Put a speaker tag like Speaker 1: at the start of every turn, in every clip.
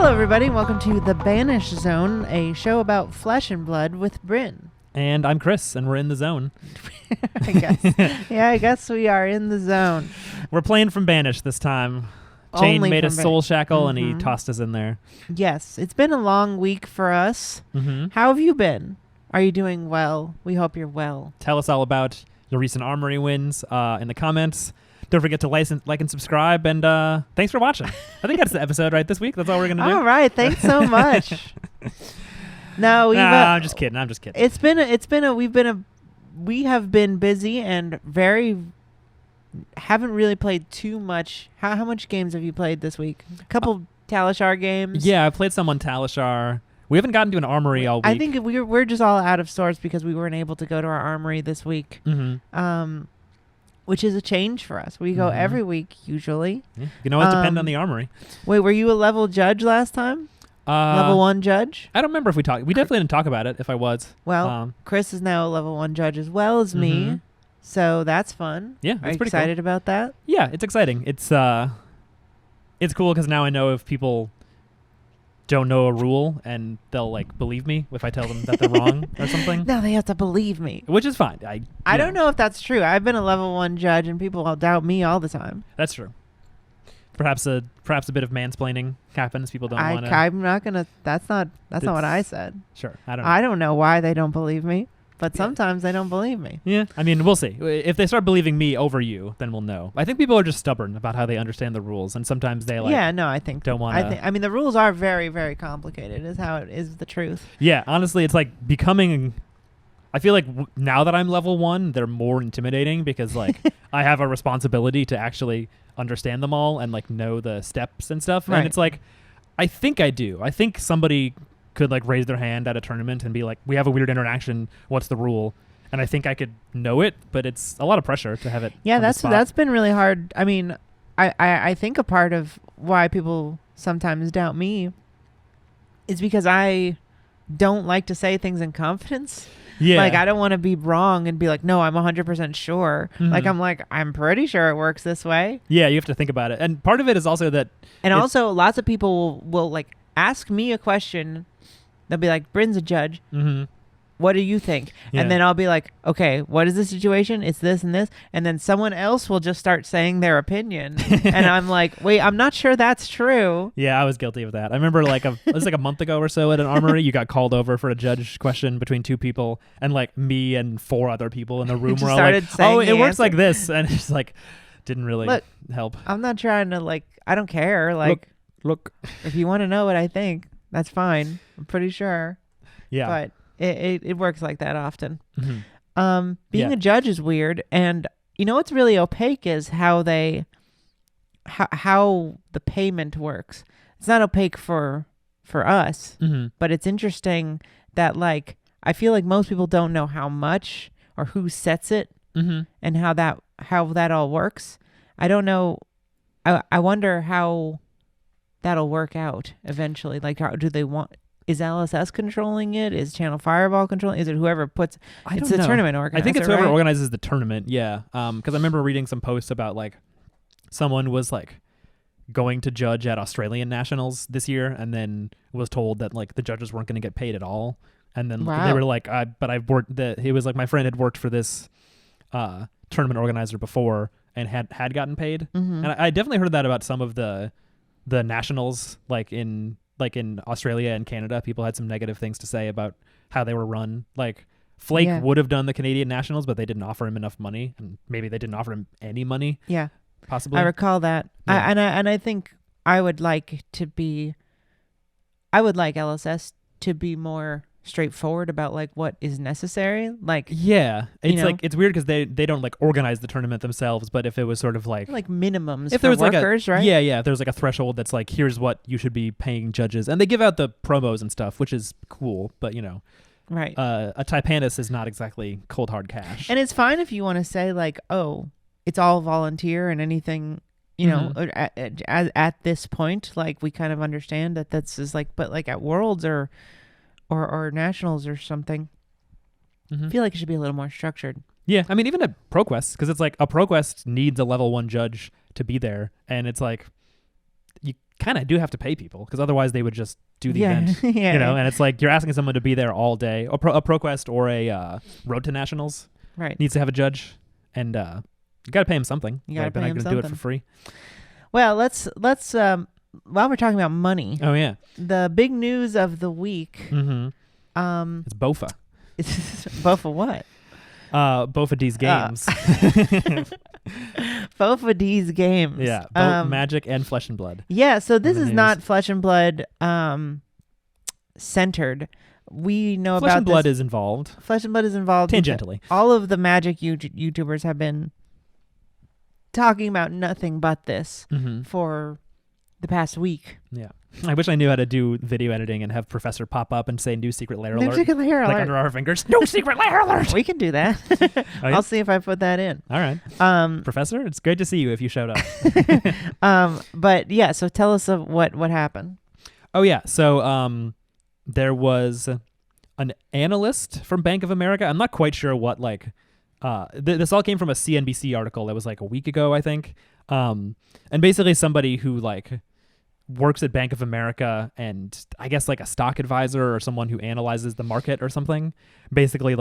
Speaker 1: Hello, everybody. Welcome to The Banished Zone, a show about flesh and blood with Bryn.
Speaker 2: And I'm Chris, and we're in the zone.
Speaker 1: I guess. Yeah, I guess we are in the zone.
Speaker 2: We're playing from Banished this time. Chain
Speaker 1: Only
Speaker 2: made a
Speaker 1: from
Speaker 2: soul shackle, and he
Speaker 1: Mhm.
Speaker 2: tossed us in there.
Speaker 1: Yes, it's been a long week for us.
Speaker 2: Mm-hmm.
Speaker 1: How have you been? Are you doing well? We hope you're well.
Speaker 2: Tell us all about your recent armory wins in the comments. Don't forget to like and subscribe, and thanks for watching. I think that's the episode right this week. That's all we're going to do.
Speaker 1: All right, thanks so much. No,
Speaker 2: I'm just kidding.
Speaker 1: We have been busy and haven't really played too much. How much games have you played this week? A couple Talishar games.
Speaker 2: Yeah, I played some on Talishar. We haven't gotten to an armory all week.
Speaker 1: I think we're just all out of sorts because we weren't able to go to our armory this week.
Speaker 2: Mm-hmm.
Speaker 1: Which is a change for us. We go every week usually.
Speaker 2: Yeah. You know, it depends on the armory.
Speaker 1: Wait, were you a level judge last time? Level 1 judge?
Speaker 2: I don't remember if we talked. We definitely didn't talk about it. If I was,
Speaker 1: well, Chris is now a level 1 judge as well as me, so that's fun.
Speaker 2: Yeah,
Speaker 1: are
Speaker 2: it's
Speaker 1: you
Speaker 2: pretty
Speaker 1: excited
Speaker 2: cool.
Speaker 1: about that?
Speaker 2: Yeah, it's exciting. It's cool because now I know if people don't know a rule and they'll like believe me if I tell them that they're wrong or something.
Speaker 1: Now they have to believe me,
Speaker 2: which is fine.
Speaker 1: I don't know if that's true. I've been a level 1 judge and people all doubt me all the time.
Speaker 2: That's true. Perhaps a bit of mansplaining happens. People don't want to.
Speaker 1: I'm not gonna. That's not what I said.
Speaker 2: Sure, I don't know.
Speaker 1: I don't know why they don't believe me, but sometimes they don't believe me.
Speaker 2: Yeah, I mean, we'll see. If they start believing me over you, then we'll know. I think people are just stubborn about how they understand the rules, and sometimes they like.
Speaker 1: Yeah, no, I think
Speaker 2: don't want to.
Speaker 1: I mean, the rules are very, very complicated. Is how it is the truth.
Speaker 2: Yeah, honestly, it's like becoming. I feel like now that I'm level 1, they're more intimidating because like I have a responsibility to actually understand them all and like know the steps and stuff. Right. And it's like, I think I do. I think somebody could like raise their hand at a tournament and be like, we have a weird interaction. What's the rule? And I think I could know it, but it's a lot of pressure to have it.
Speaker 1: Yeah, that's been really hard. I mean, I think a part of why people sometimes doubt me is because I don't like to say things in confidence.
Speaker 2: Yeah.
Speaker 1: Like, I don't want to be wrong and be like, no, I'm 100% sure.
Speaker 2: Mm-hmm.
Speaker 1: I'm pretty sure it works this way.
Speaker 2: Yeah, you have to think about it. And part of it is also that...
Speaker 1: And also, lots of people will like, ask me a question. They'll be like, Bryn's a judge.
Speaker 2: Mm-hmm.
Speaker 1: What do you think?
Speaker 2: Yeah.
Speaker 1: And then I'll be like, okay, what is the situation? It's this and this. And then someone else will just start saying their opinion. And I'm like, wait, I'm not sure that's true.
Speaker 2: Yeah, I was guilty of that. I remember it was like a month ago or so at an armory, you got called over for a judge question between 2 people, and like me and 4 other people in the room were all like, oh, it works like this. And it's like, didn't really help.
Speaker 1: I'm not trying to like, I don't care. Like,
Speaker 2: look.
Speaker 1: If you want to know what I think, that's fine. I'm pretty sure.
Speaker 2: Yeah.
Speaker 1: But it works like that often.
Speaker 2: Mm-hmm.
Speaker 1: Being a judge is weird, and you know what's really opaque is how the payment works. It's not opaque for us, but it's interesting that like I feel like most people don't know how much or who sets it and how that all works. I don't know. I wonder how that'll work out eventually. Like, how do they want? Is LSS controlling it? Is Channel Fireball controlling? Is it whoever puts? It's the tournament organizer.
Speaker 2: I think it's whoever
Speaker 1: right?
Speaker 2: organizes the tournament. Yeah. Because I remember reading some posts about like someone was like going to judge at Australian nationals this year, and then was told that like the judges weren't going to get paid at all. And then they were like, "But I've worked." He was like, my friend had worked for this tournament organizer before and had gotten paid. And I definitely heard that about some of the nationals, like in Australia and Canada, people had some negative things to say about how they were run. Like Flake would have done the Canadian Nationals, but they didn't offer him enough money, and maybe they didn't offer him any money.
Speaker 1: Yeah,
Speaker 2: possibly.
Speaker 1: I recall that.
Speaker 2: Yeah.
Speaker 1: I think I would like LSS to be more straightforward about like what is necessary. Like,
Speaker 2: yeah, it's like it's weird because they don't like organize the tournament themselves, but if it was sort of like
Speaker 1: minimums
Speaker 2: if
Speaker 1: for
Speaker 2: there was
Speaker 1: workers,
Speaker 2: like
Speaker 1: right?
Speaker 2: Yeah, if there's like a threshold that's like, here's what you should be paying judges, and they give out the promos and stuff, which is cool, but you know,
Speaker 1: right,
Speaker 2: a Typanis is not exactly cold hard cash.
Speaker 1: And it's fine if you want to say like, oh, it's all volunteer and anything, you know, at this point, like we kind of understand that that's is like, but like at Worlds or Nationals or something, I feel like it should be a little more structured.
Speaker 2: Yeah, I mean, even at ProQuest, because it's like a ProQuest needs a level 1 judge to be there, and it's like kind of do have to pay people because otherwise they would just do the
Speaker 1: Yeah.
Speaker 2: event.
Speaker 1: Yeah.
Speaker 2: You know, and it's like you're asking someone to be there all day. A ProQuest or a Road to Nationals
Speaker 1: Right.
Speaker 2: needs to have a judge, and you got to pay him something.
Speaker 1: You gotta
Speaker 2: Like, they're
Speaker 1: pay
Speaker 2: not
Speaker 1: him
Speaker 2: gonna do it
Speaker 1: something.
Speaker 2: for free.
Speaker 1: Well, let's while we're talking about money,
Speaker 2: Oh yeah.
Speaker 1: the big news of the week.
Speaker 2: Mm-hmm. It's BOFA.
Speaker 1: Both of what?
Speaker 2: Both of these games.
Speaker 1: Both of these games.
Speaker 2: Yeah, both Magic and Flesh and Blood.
Speaker 1: Yeah, so this
Speaker 2: the
Speaker 1: is
Speaker 2: news.
Speaker 1: not Flesh and Blood centered. We know
Speaker 2: Flesh
Speaker 1: about
Speaker 2: and Blood
Speaker 1: this.
Speaker 2: is involved
Speaker 1: Flesh and Blood is involved.
Speaker 2: tangentially.
Speaker 1: All of the Magic YouTubers have been talking about nothing but this
Speaker 2: Mm-hmm.
Speaker 1: for the past week.
Speaker 2: Yeah, I wish I knew how to do video editing and have Professor pop up and say "New secret lair alert"
Speaker 1: Secret lair
Speaker 2: like
Speaker 1: alert.
Speaker 2: under our fingers. No secret lair alert.
Speaker 1: We can do that.
Speaker 2: Oh, yeah?
Speaker 1: I'll see if I put that in.
Speaker 2: All right, Professor. It's great to see you if you showed up.
Speaker 1: But yeah, so tell us what happened.
Speaker 2: Oh yeah, so there was an analyst from Bank of America. I'm not quite sure what this all came from a CNBC article that was like a week ago, I think. And basically somebody who works at Bank of America and I guess like a stock advisor or someone who analyzes the market or something, basically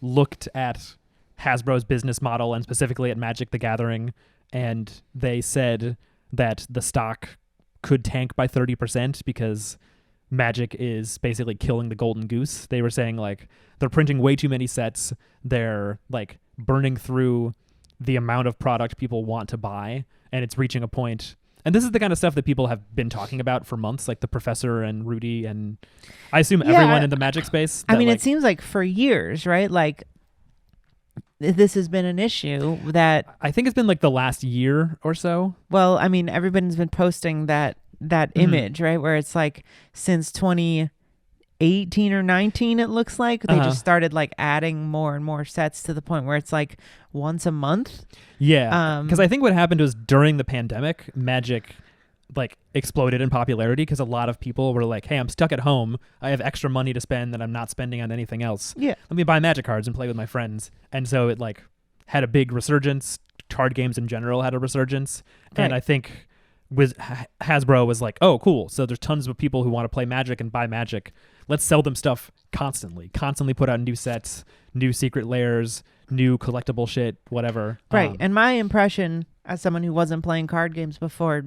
Speaker 2: looked at Hasbro's business model and specifically at Magic the Gathering, and they said that the stock could tank by 30% because Magic is basically killing the golden goose. They were saying they're printing way too many sets. They're burning through the amount of product people want to buy, and it's reaching a point. And this is the kind of stuff that people have been talking about for months, like the Professor and Rudy, and I assume everyone in the Magic space.
Speaker 1: I mean, it seems like for years, right? This has been an issue that
Speaker 2: I think it's been the last year or so.
Speaker 1: Well, I mean, everybody's been posting that image, right? Where it's since 2018 or 19, it looks like they just started adding more and more sets to the point where it's once a month.
Speaker 2: Yeah, because I think what happened was during the pandemic, Magic exploded in popularity because a lot of people were like, hey, I'm stuck at home. I have extra money to spend that I'm not spending on anything else.
Speaker 1: Yeah.
Speaker 2: Let me buy Magic cards and play with my friends. And so it had a big resurgence. Card games in general had a resurgence.
Speaker 1: Right.
Speaker 2: And I think Hasbro was like, oh, cool. So there's tons of people who want to play Magic and buy Magic. Let's sell them stuff constantly put out new sets, new secret lairs, new collectible shit, whatever.
Speaker 1: Right. And my impression as someone who wasn't playing card games before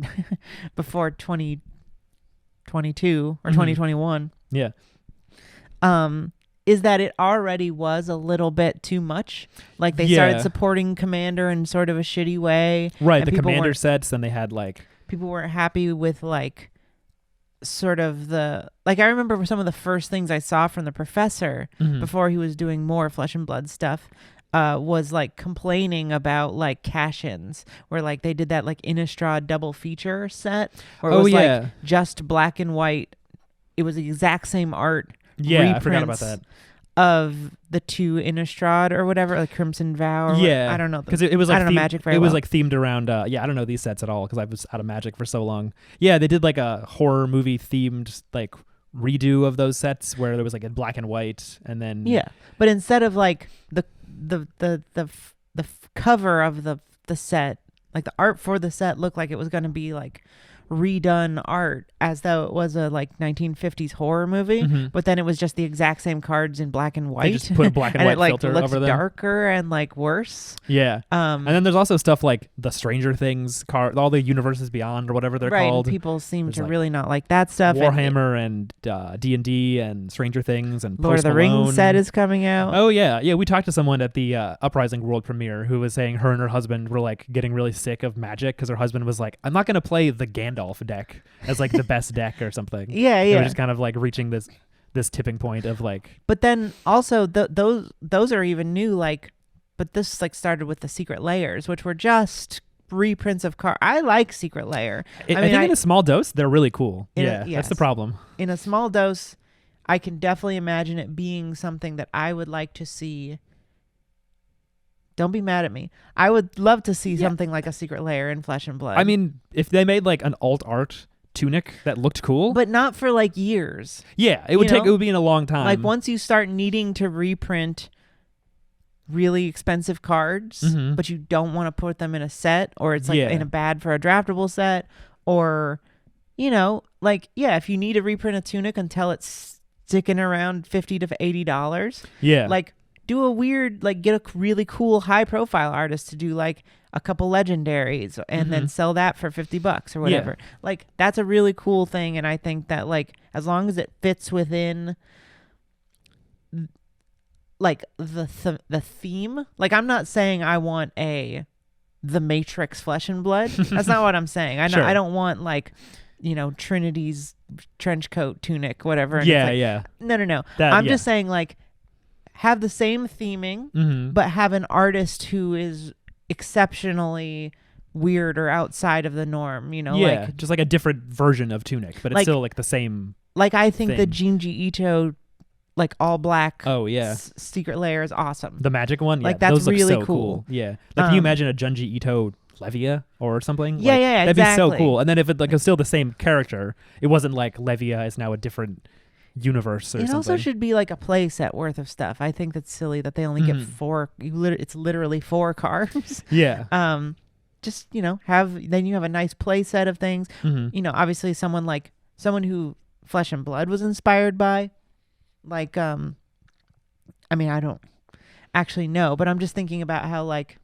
Speaker 1: 2022 or 2021
Speaker 2: yeah,
Speaker 1: is that it already was a little bit too much. They started supporting Commander in sort of a shitty way.
Speaker 2: Right,
Speaker 1: and
Speaker 2: the Commander sets, and they had
Speaker 1: people weren't happy with sort of the I remember some of the first things I saw from the Professor before he was doing more Flesh and Blood stuff was complaining about cash-ins where they did that Innistrad double feature set where it was just black and white. It was the exact same art.
Speaker 2: Yeah, I forgot about that.
Speaker 1: Of the two Innistrad or whatever, Crimson Vow. Or I don't know.
Speaker 2: Because it was
Speaker 1: I don't know Magic very
Speaker 2: well. It was
Speaker 1: themed
Speaker 2: around. I don't know these sets at all because I was out of Magic for so long. Yeah, they did a horror movie themed redo of those sets where there was in black and white, and then
Speaker 1: but instead of the cover of the set, the art for the set looked like it was going to be redone art as though it was a 1950s horror movie, but then it was just the exact same cards in black and white.
Speaker 2: They just put a black and white
Speaker 1: it,
Speaker 2: filter
Speaker 1: looks
Speaker 2: over them.
Speaker 1: Darker and worse.
Speaker 2: Yeah. And then there's also stuff like the Stranger Things card, all the Universes Beyond or whatever they're
Speaker 1: right,
Speaker 2: called.
Speaker 1: And people seem to really not like that stuff.
Speaker 2: Warhammer and D&D and Stranger Things and
Speaker 1: Lord
Speaker 2: Post
Speaker 1: of the
Speaker 2: Malone.
Speaker 1: Rings set is coming out.
Speaker 2: Oh yeah, we talked to someone at the Uprising World premiere who was saying her and her husband were getting really sick of Magic because her husband was like, I'm not gonna play the Gandalf deck as the best deck or something.
Speaker 1: Yeah.
Speaker 2: They were just kind of reaching this tipping point of
Speaker 1: But then also those are even new but this started with the secret layers, which were just reprints of cards. I like secret layer.
Speaker 2: I think in a small dose they're really cool.
Speaker 1: Yes.
Speaker 2: That's the problem.
Speaker 1: In a small dose, I can definitely imagine it being something that I would like to see. Don't be mad at me. I would love to see something like a secret layer in Flesh and Blood.
Speaker 2: I mean, if they made an alt art tunic that looked cool,
Speaker 1: but not for years.
Speaker 2: Yeah, it would take. It would be in a long time.
Speaker 1: Once you start needing to reprint really expensive cards, but you don't want to put them in a set, or it's in a bad for a draftable set, or you know, like, yeah, if you need to reprint a tunic until it's sticking around $50 to $80,
Speaker 2: Yeah.
Speaker 1: like, do a weird, like, get a really cool high profile artist to do like a couple legendaries and then sell that for $50 or whatever.
Speaker 2: Yeah.
Speaker 1: Like, that's a really cool thing. And I think that, like, as long as it fits within like the theme, like, I'm not saying I want the Matrix Flesh and Blood. That's not what I'm saying.
Speaker 2: Sure.
Speaker 1: I don't want, like, you know, Trinity's trench coat tunic, whatever. And
Speaker 2: Yeah,
Speaker 1: it's like,
Speaker 2: yeah.
Speaker 1: No.
Speaker 2: That,
Speaker 1: I'm
Speaker 2: yeah.
Speaker 1: just saying, like, have the same theming, but have an artist who is exceptionally weird or outside of the norm, you know?
Speaker 2: Yeah,
Speaker 1: Like,
Speaker 2: just like a different version of tunic, but it's
Speaker 1: like,
Speaker 2: still like the same.
Speaker 1: Like, I think
Speaker 2: thing.
Speaker 1: the Junji Ito, like, all black secret layer is awesome.
Speaker 2: The magic one?
Speaker 1: Like,
Speaker 2: yeah,
Speaker 1: that's
Speaker 2: those look
Speaker 1: really
Speaker 2: so
Speaker 1: cool.
Speaker 2: Yeah. Like, can you imagine a Junji Ito Levia or something?
Speaker 1: Yeah,
Speaker 2: like,
Speaker 1: yeah,
Speaker 2: that'd
Speaker 1: exactly.
Speaker 2: be so cool. And then if it like was still the same character, it wasn't like Levia is now a different universe or
Speaker 1: It
Speaker 2: something.
Speaker 1: also should be like a play set worth of stuff. I think that's silly that they only get 4. It's literally 4 cards.
Speaker 2: Yeah.
Speaker 1: Just, you know, then you have a nice play set of things. You know, obviously someone who Flesh and Blood was inspired by, like, I mean, I don't actually know, but I'm just thinking about how, like,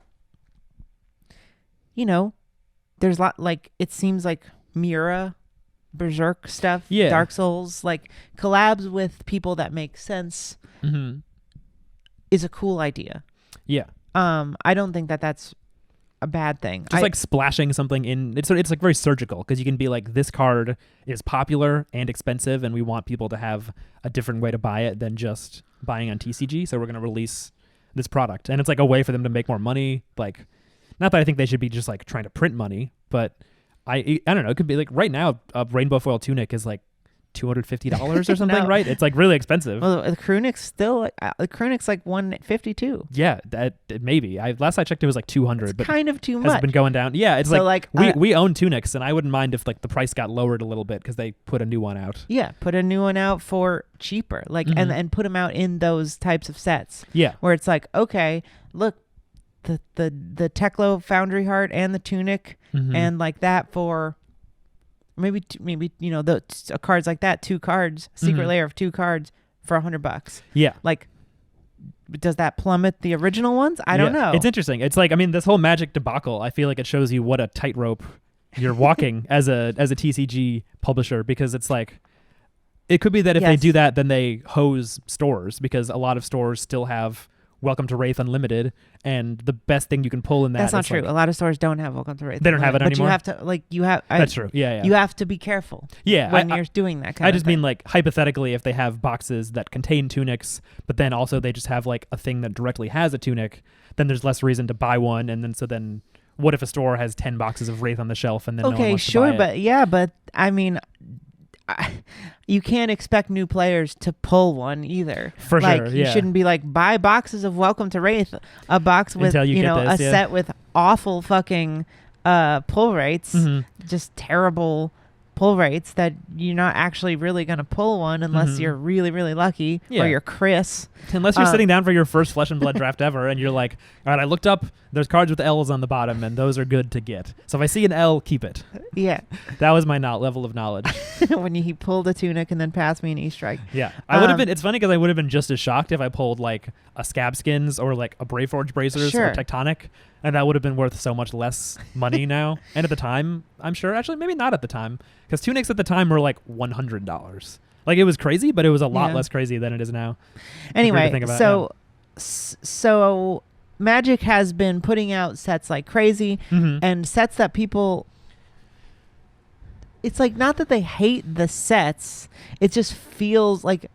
Speaker 1: you know, there's like, it seems like Mira, Berserk stuff, Dark Souls, like, collabs with people that make sense is a cool idea.
Speaker 2: Yeah.
Speaker 1: I don't think that that's a bad thing.
Speaker 2: Just like splashing something in, it's like very surgical, because you can be like, this card is popular and expensive, and we want people to have a different way to buy it than just buying on TCG, so we're going to release this product. And it's like a way for them to make more money. Like, not that I think they should be just like trying to print money, but I don't know, it could be like, right now a rainbow foil tunic is like $250 or something. Right, it's like really expensive.
Speaker 1: Well, the Krunik's still the Krunik's like $152.
Speaker 2: Yeah, that maybe last I checked it was like $200,
Speaker 1: it's
Speaker 2: but
Speaker 1: kind of too
Speaker 2: has
Speaker 1: much.
Speaker 2: it been going down? Yeah, it's
Speaker 1: so
Speaker 2: like we own tunics, and I wouldn't mind if like the price got lowered a little bit because they put a new one out.
Speaker 1: Yeah, put a new one out for cheaper, like, and put them out in those types of sets.
Speaker 2: Yeah,
Speaker 1: where it's like, okay, look, the Teklo Foundry Heart and the tunic and like that for maybe you know, the cards like that, 2 cards, secret layer of 2 cards for $100.
Speaker 2: Yeah,
Speaker 1: like, does that plummet the original ones? I don't know.
Speaker 2: It's interesting. It's like, I mean, this whole Magic debacle, I feel like it shows you what a tightrope you're walking as a TCG publisher, because it's like, it could be that if they do that, then they hose stores, because a lot of stores still have Welcome to Wraith Unlimited, and the best thing you can pull in that.
Speaker 1: That's not
Speaker 2: is
Speaker 1: true.
Speaker 2: Like,
Speaker 1: a lot of stores don't have Welcome to Wraith.
Speaker 2: They don't have it anymore.
Speaker 1: But you have to
Speaker 2: that's true. Yeah.
Speaker 1: You have to be careful.
Speaker 2: Yeah,
Speaker 1: when you're doing that kind of thing.
Speaker 2: I just mean, like, hypothetically, if they have boxes that contain tunics, but then also they just have like a thing that directly has a tunic, then there's less reason to buy one. And then what if a store has 10 boxes of Wraith on the shelf and then no one wants to buy it?
Speaker 1: but I mean, you can't expect new players to pull one either.
Speaker 2: For
Speaker 1: like,
Speaker 2: sure,
Speaker 1: you shouldn't be like, buy boxes of Welcome to Wraith, a box with a set with awful fucking pull rates, just terrible pull rates that you're not actually really going to pull one unless you're really, really lucky, or you're Chris.
Speaker 2: Unless you're sitting down for your first Flesh and Blood draft ever, and you're like, all right, I looked up, there's cards with L's on the bottom, and those are good to get. So if I see an L, keep it.
Speaker 1: Yeah.
Speaker 2: That was my level of knowledge.
Speaker 1: When he pulled a tunic and then passed me an E-Strike.
Speaker 2: Yeah. I would have been, it's funny because I would have been just as shocked if I pulled like a Scab Skins or like a Braveforge Bracers or Tectonic, and that would have been worth so much less money now. And at the time, I'm sure, actually maybe not at the time, because tunics at the time were like $100. Like, it was crazy, but it was a lot less crazy than it is now.
Speaker 1: Anyway, so Magic has been putting out sets like crazy, and sets that people, it's like, not that they hate the sets, it just feels like,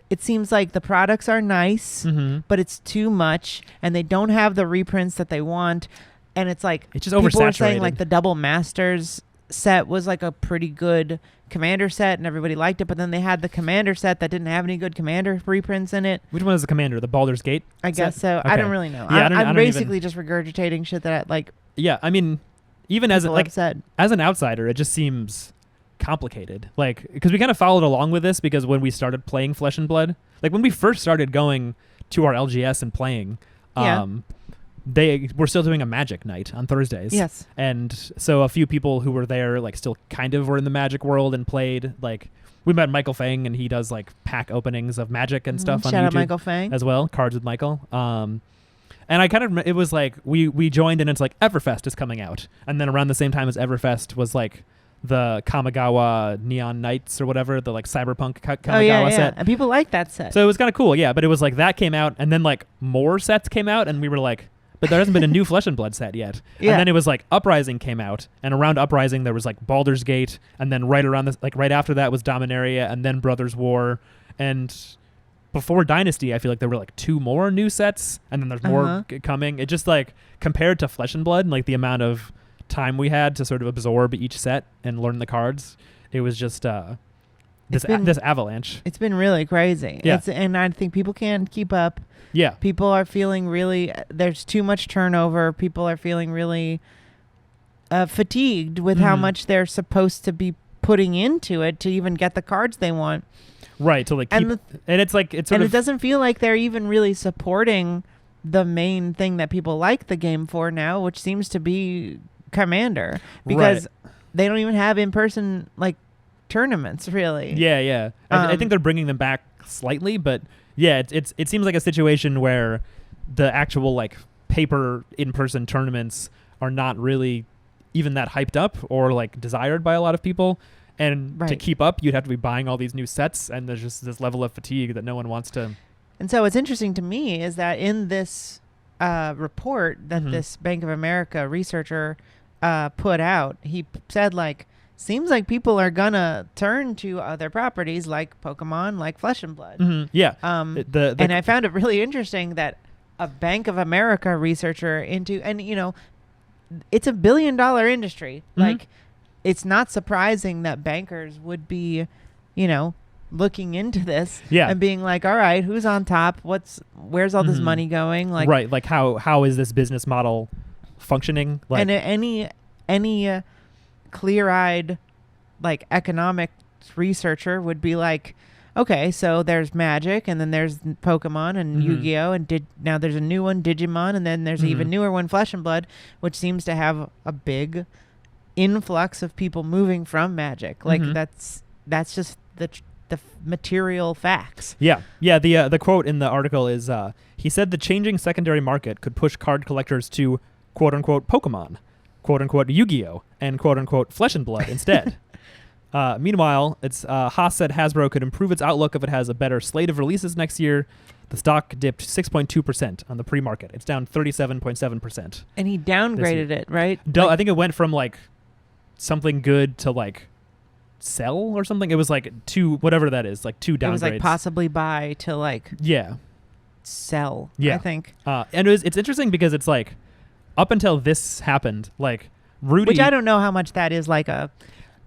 Speaker 1: it seems like the products are nice, but it's too much, and they don't have the reprints that they want, and it's like,
Speaker 2: it's just
Speaker 1: people
Speaker 2: oversaturated.
Speaker 1: were saying like the Double Masters set was like a pretty good Commander set, and everybody liked it, but then they had the Commander set that didn't have any good Commander reprints in it.
Speaker 2: Which one is the Commander? The Baldur's Gate?
Speaker 1: I guess so. Okay. I don't really know.
Speaker 2: Yeah,
Speaker 1: I'm basically just regurgitating shit that, like,
Speaker 2: yeah, I mean, even as
Speaker 1: as
Speaker 2: an outsider, it just seems complicated. Like, because we kind of followed along with this, because when we started playing Flesh and Blood, like when we first started going to our LGS and playing, they were still doing a Magic night on Thursdays.
Speaker 1: Yes.
Speaker 2: And so a few people who were there like still kind of were in the Magic world and played. Like we met Michael Fang, and he does like pack openings of Magic and stuff on YouTube.
Speaker 1: Shout out Michael Fang
Speaker 2: as well. Cards with Michael. And I kind of, it was like we joined, and it's like Everfest is coming out, and then around the same time as Everfest was like the Kamigawa Neon Knights or whatever, the like cyberpunk Kamigawa set.
Speaker 1: And people like that set.
Speaker 2: So it was kind of cool, yeah. But it was like that came out, and then like more sets came out, and we were like, but there hasn't been a new Flesh and Blood set yet. Yeah. And then it was like Uprising came out, and around Uprising there was like Baldur's Gate, and then right around this, like right after that was Dominaria, and then Brothers War, and before Dynasty, I feel like there were like 2 more new sets, and then there's more coming. It just like compared to Flesh and Blood, like the amount of time we had to sort of absorb each set and learn the cards, it was just this avalanche.
Speaker 1: It's been really crazy.
Speaker 2: Yeah.
Speaker 1: And I think people can't keep up.
Speaker 2: Yeah.
Speaker 1: People are feeling really, there's too much turnover. People are feeling really fatigued with how much they're supposed to be putting into it to even get the cards they want.
Speaker 2: Right. To like keep, and it's like, it's sort
Speaker 1: and
Speaker 2: of,
Speaker 1: it doesn't feel like they're even really supporting the main thing that people like the game for now, which seems to be Commander, because they don't even have in-person like tournaments really.
Speaker 2: Yeah. I think they're bringing them back slightly, but yeah, it seems like a situation where the actual like paper in-person tournaments are not really even that hyped up or like desired by a lot of people. And to keep up, you'd have to be buying all these new sets, and there's just this level of fatigue that no one wants to.
Speaker 1: And so what's interesting to me is that in this report that this Bank of America researcher put out, he said like, seems like people are gonna turn to other properties like Pokemon, like Flesh and Blood.
Speaker 2: Yeah.
Speaker 1: And I found it really interesting that a Bank of America researcher and you know, it's $1 billion industry. Like, it's not surprising that bankers would be, you know, looking into this and being like, all right, who's on top? Where's all this money going? Like,
Speaker 2: right. Like how is this business model functioning? Like,
Speaker 1: and any clear-eyed like economics researcher would be like, okay, so there's Magic, and then there's Pokemon and Yu-Gi-Oh, and now there's a new one, Digimon, and then there's an even newer one, Flesh and Blood, which seems to have a big influx of people moving from Magic. Like that's just the material facts.
Speaker 2: Yeah. The quote in the article is he said the changing secondary market could push card collectors to quote unquote Pokemon, quote unquote Yu-Gi-Oh, and quote unquote Flesh and Blood instead. Meanwhile, Haas said Hasbro could improve its outlook if it has a better slate of releases next year. The stock dipped 6.2% on the pre-market. It's down 37.7%.
Speaker 1: And he downgraded it, right?
Speaker 2: I think it went from like something good to like sell or something. It was like 2, whatever that is, like 2 downgrades. It was like
Speaker 1: possibly buy to like sell. I think.
Speaker 2: And it's interesting because it's like up until this happened, like Rudy,
Speaker 1: which I don't know how much that is like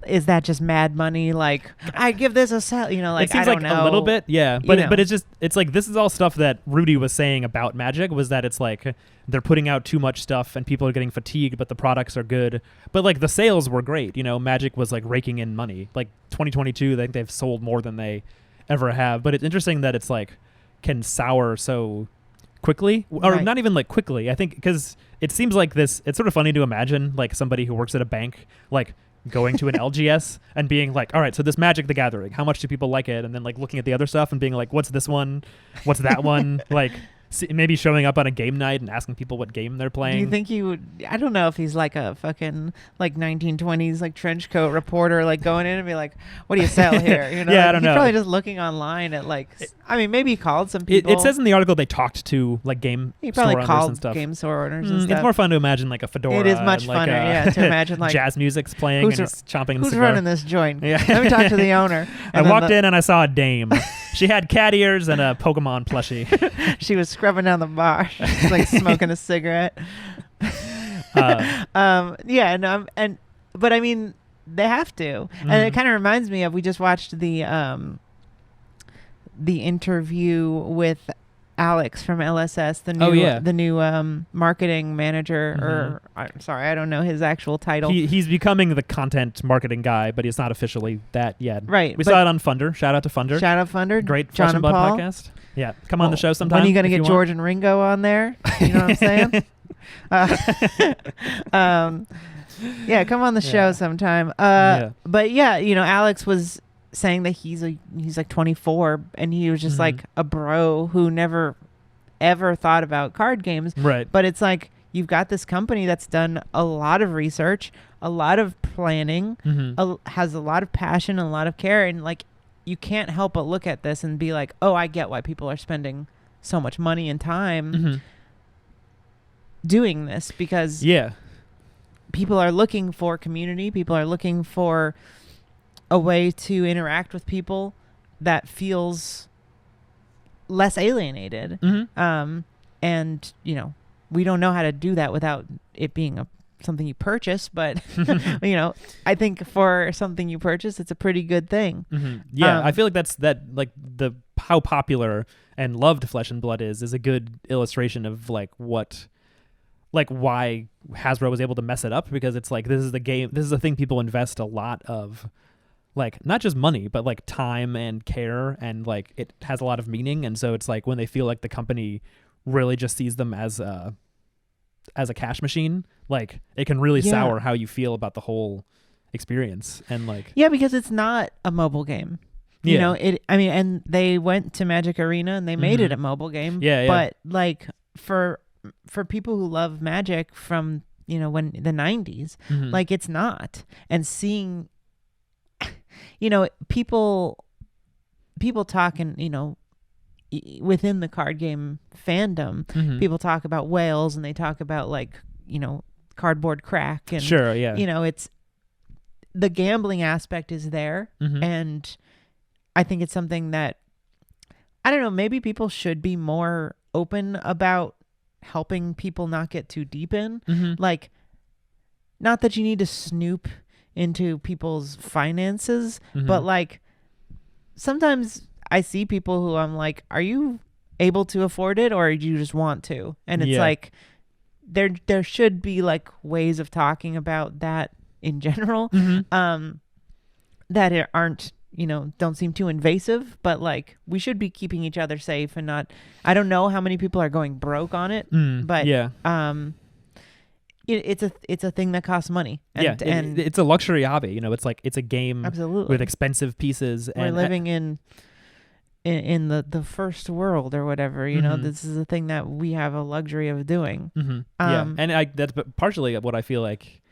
Speaker 1: is that just mad money? Like, I give this a sell, you know, like,
Speaker 2: it seems
Speaker 1: I don't
Speaker 2: like
Speaker 1: know.
Speaker 2: a little bit, yeah. But it's like, this is all stuff that Rudy was saying about Magic, was that it's like they're putting out too much stuff and people are getting fatigued, but the products are good. But like the sales were great, you know, Magic was like raking in money. Like 2022, I think they've sold more than they ever have. But it's interesting that it's like can sour so quickly, or not even like quickly. I think because it seems like this, it's sort of funny to imagine like somebody who works at a bank, like going to an LGS and being like, all right, so this Magic the Gathering, how much do people like it? And then like looking at the other stuff and being like, what's this one? What's that one? Like maybe showing up on a game night and asking people what game they're playing.
Speaker 1: Do you think he would? I don't know if he's like a fucking like 1920s like trench coat reporter, like going in and be like, what do you sell here? You know,
Speaker 2: yeah,
Speaker 1: like,
Speaker 2: I don't know.
Speaker 1: He's probably just looking online at like, I mean, maybe he called some people.
Speaker 2: It says in the article they talked to like game
Speaker 1: he probably
Speaker 2: store
Speaker 1: called
Speaker 2: owners and stuff.
Speaker 1: Game store owners and stuff.
Speaker 2: It's more fun to imagine like a fedora.
Speaker 1: It is much
Speaker 2: and, like,
Speaker 1: funner, to imagine like
Speaker 2: jazz music's playing and he's chomping the cigar.
Speaker 1: Who's running this joint?
Speaker 2: Yeah.
Speaker 1: Let me talk to the owner.
Speaker 2: I walked in and I saw a dame. She had cat ears and a Pokemon plushie.
Speaker 1: She was scrubbing down the bar. She's like smoking a cigarette. But I mean, they have to, and it kind of reminds me of, we just watched the interview with Alex from LSS, the new marketing manager, or I'm sorry, I don't know his actual title.
Speaker 2: He's becoming the content marketing guy, but he's not officially that yet.
Speaker 1: Right.
Speaker 2: We saw it on Funder. Shout out to Funder.
Speaker 1: Shout out Funder.
Speaker 2: Great
Speaker 1: John
Speaker 2: Flesh and Blood podcast. Yeah, come on the show sometime.
Speaker 1: When are you going to get George and Ringo on there? You know what I'm saying? Yeah, come on the show sometime. But yeah, Alex was saying that he's like 24 and he was just like a bro who never ever thought about card games.
Speaker 2: Right.
Speaker 1: But it's like you've got this company that's done a lot of research, a lot of planning, has a lot of passion, a lot of care, and like you can't help but look at this and be like, oh, I get why people are spending so much money and time doing this, because people are looking for community. People are looking for a way to interact with people that feels less alienated. And, we don't know how to do that without it being something you purchase. But, I think for something you purchase, it's a pretty good thing.
Speaker 2: Yeah, I feel like how popular and loved Flesh and Blood is a good illustration of why Hasbro was able to mess it up, because it's like this is a thing people invest a lot of, like, not just money but like time and care, and like it has a lot of meaning. And so it's like when they feel like the company really just sees them as a cash machine, like it can really sour how you feel about the whole experience. And like
Speaker 1: because it's not a mobile game. And they went to Magic Arena and they made it a mobile game. But like for people who love Magic from, when the 90s, like it's not. And seeing, people talking, within the card game fandom, people talk about whales and they talk about like, cardboard crack. And, it's the gambling aspect is there. And I think it's something that, I don't know, maybe people should be more open about helping people not get too deep in. Like, not that you need to snoop into people's finances, but like sometimes I see people who I'm like, are you able to afford it or do you just want to? And it's like there should be like ways of talking about that in general, that aren't, don't seem too invasive, but like we should be keeping each other safe and not, I don't know how many people are going broke on it, but it's a thing that costs money. And,
Speaker 2: and it's a luxury hobby. It's like it's a game with expensive pieces.
Speaker 1: We're living in the first world or whatever. This is a thing that we have a luxury of doing. And
Speaker 2: that's partially what I feel like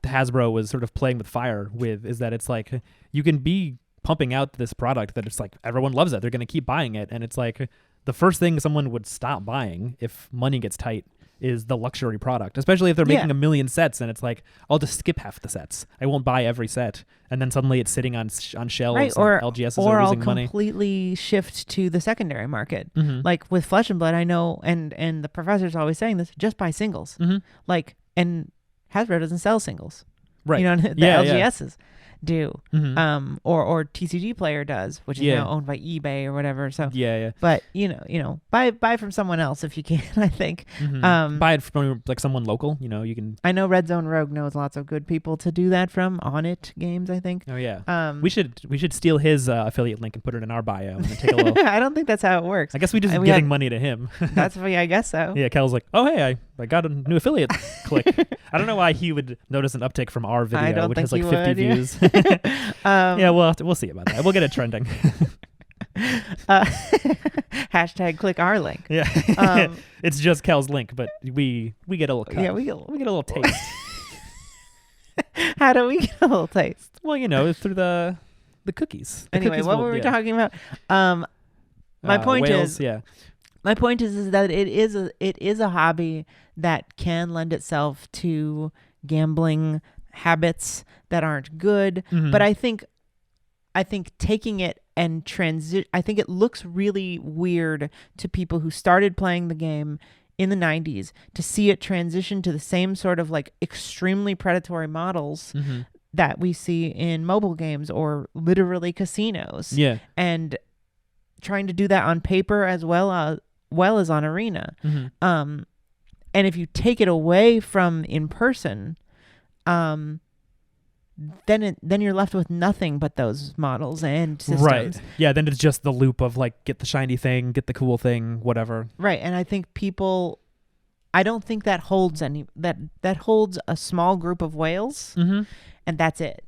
Speaker 2: Hasbro was sort of playing with fire with, is that it's like you can be pumping out this product that it's like everyone loves it, they're going to keep buying it, and it's like the first thing someone would stop buying if money gets tight is the luxury product, especially if they're making 1 million sets, and it's like I'll just skip half the sets, I won't buy every set, and then suddenly it's sitting on shelves, right,
Speaker 1: or
Speaker 2: LGSs
Speaker 1: or
Speaker 2: are
Speaker 1: I'll
Speaker 2: losing money.
Speaker 1: Completely shift to the secondary market. Like with Flesh and Blood, I know, and the professor's always saying this, just buy singles. Like, and Hasbro doesn't sell singles. Right. The LGSs do. Or TCG Player does, which is now owned by eBay or whatever. So But buy from someone else if you can, I think.
Speaker 2: Buy it from like someone local, you can.
Speaker 1: I know Red Zone Rogue knows lots of good people to do that from. On It Games, I think.
Speaker 2: Oh yeah. We should steal his affiliate link and put it in our bio and take a little.
Speaker 1: I don't think that's how it works.
Speaker 2: I guess we just giving money to him.
Speaker 1: That's I guess so.
Speaker 2: Yeah, Kel's like, oh hey, I got a new affiliate click. I don't know why he would notice an uptick from our video, which has like 50 views. We'll see about that. We'll get it trending.
Speaker 1: Hashtag click our link.
Speaker 2: Yeah. It's just Kel's link, but we get a little cut.
Speaker 1: Yeah, we get a
Speaker 2: little taste.
Speaker 1: How do we get a little taste?
Speaker 2: Well, through the cookies.
Speaker 1: Anyway,
Speaker 2: cookies
Speaker 1: what were we talking about? My point is that it is a hobby that can lend itself to gambling habits that aren't good. But I think taking it and I think it looks really weird to people who started playing the game in the 90s to see it transition to the same sort of like extremely predatory models that we see in mobile games or literally casinos. Yeah. And trying to do that on paper as well as on Arena. And if you take it away from in person, then you're left with nothing but those models and systems.
Speaker 2: Right. Yeah, then it's just the loop of like get the shiny thing, get the cool thing, whatever.
Speaker 1: Right. And I think people I don't think that holds that holds a small group of whales, and that's it.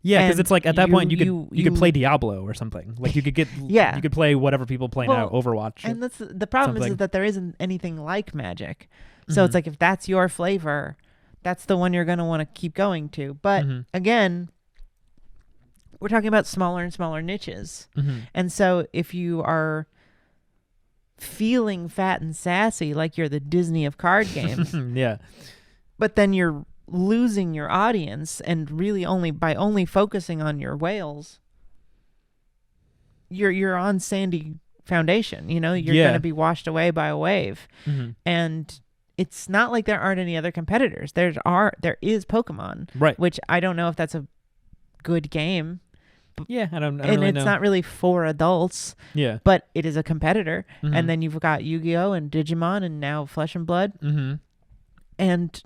Speaker 2: Yeah, because it's like at that point you could play Diablo or something. Like you could get you could play whatever people play now, Overwatch.
Speaker 1: And that's the problem is that there isn't anything like Magic. So it's like if that's your flavor, that's the one you're going to want to keep going to. But again, we're talking about smaller and smaller niches. And so if you are feeling fat and sassy like you're the Disney of card games,
Speaker 2: yeah,
Speaker 1: but then you're losing your audience and really only focusing on your whales, you're on sandy foundation. You're going to be washed away by a wave. And it's not like there aren't any other competitors. There is Pokemon,
Speaker 2: right?
Speaker 1: Which I don't know if that's a good game.
Speaker 2: Yeah, I don't
Speaker 1: and
Speaker 2: really
Speaker 1: it's
Speaker 2: know.
Speaker 1: not really for adults.
Speaker 2: Yeah,
Speaker 1: but it is a competitor. And then you've got Yu-Gi-Oh and Digimon and now Flesh and Blood. And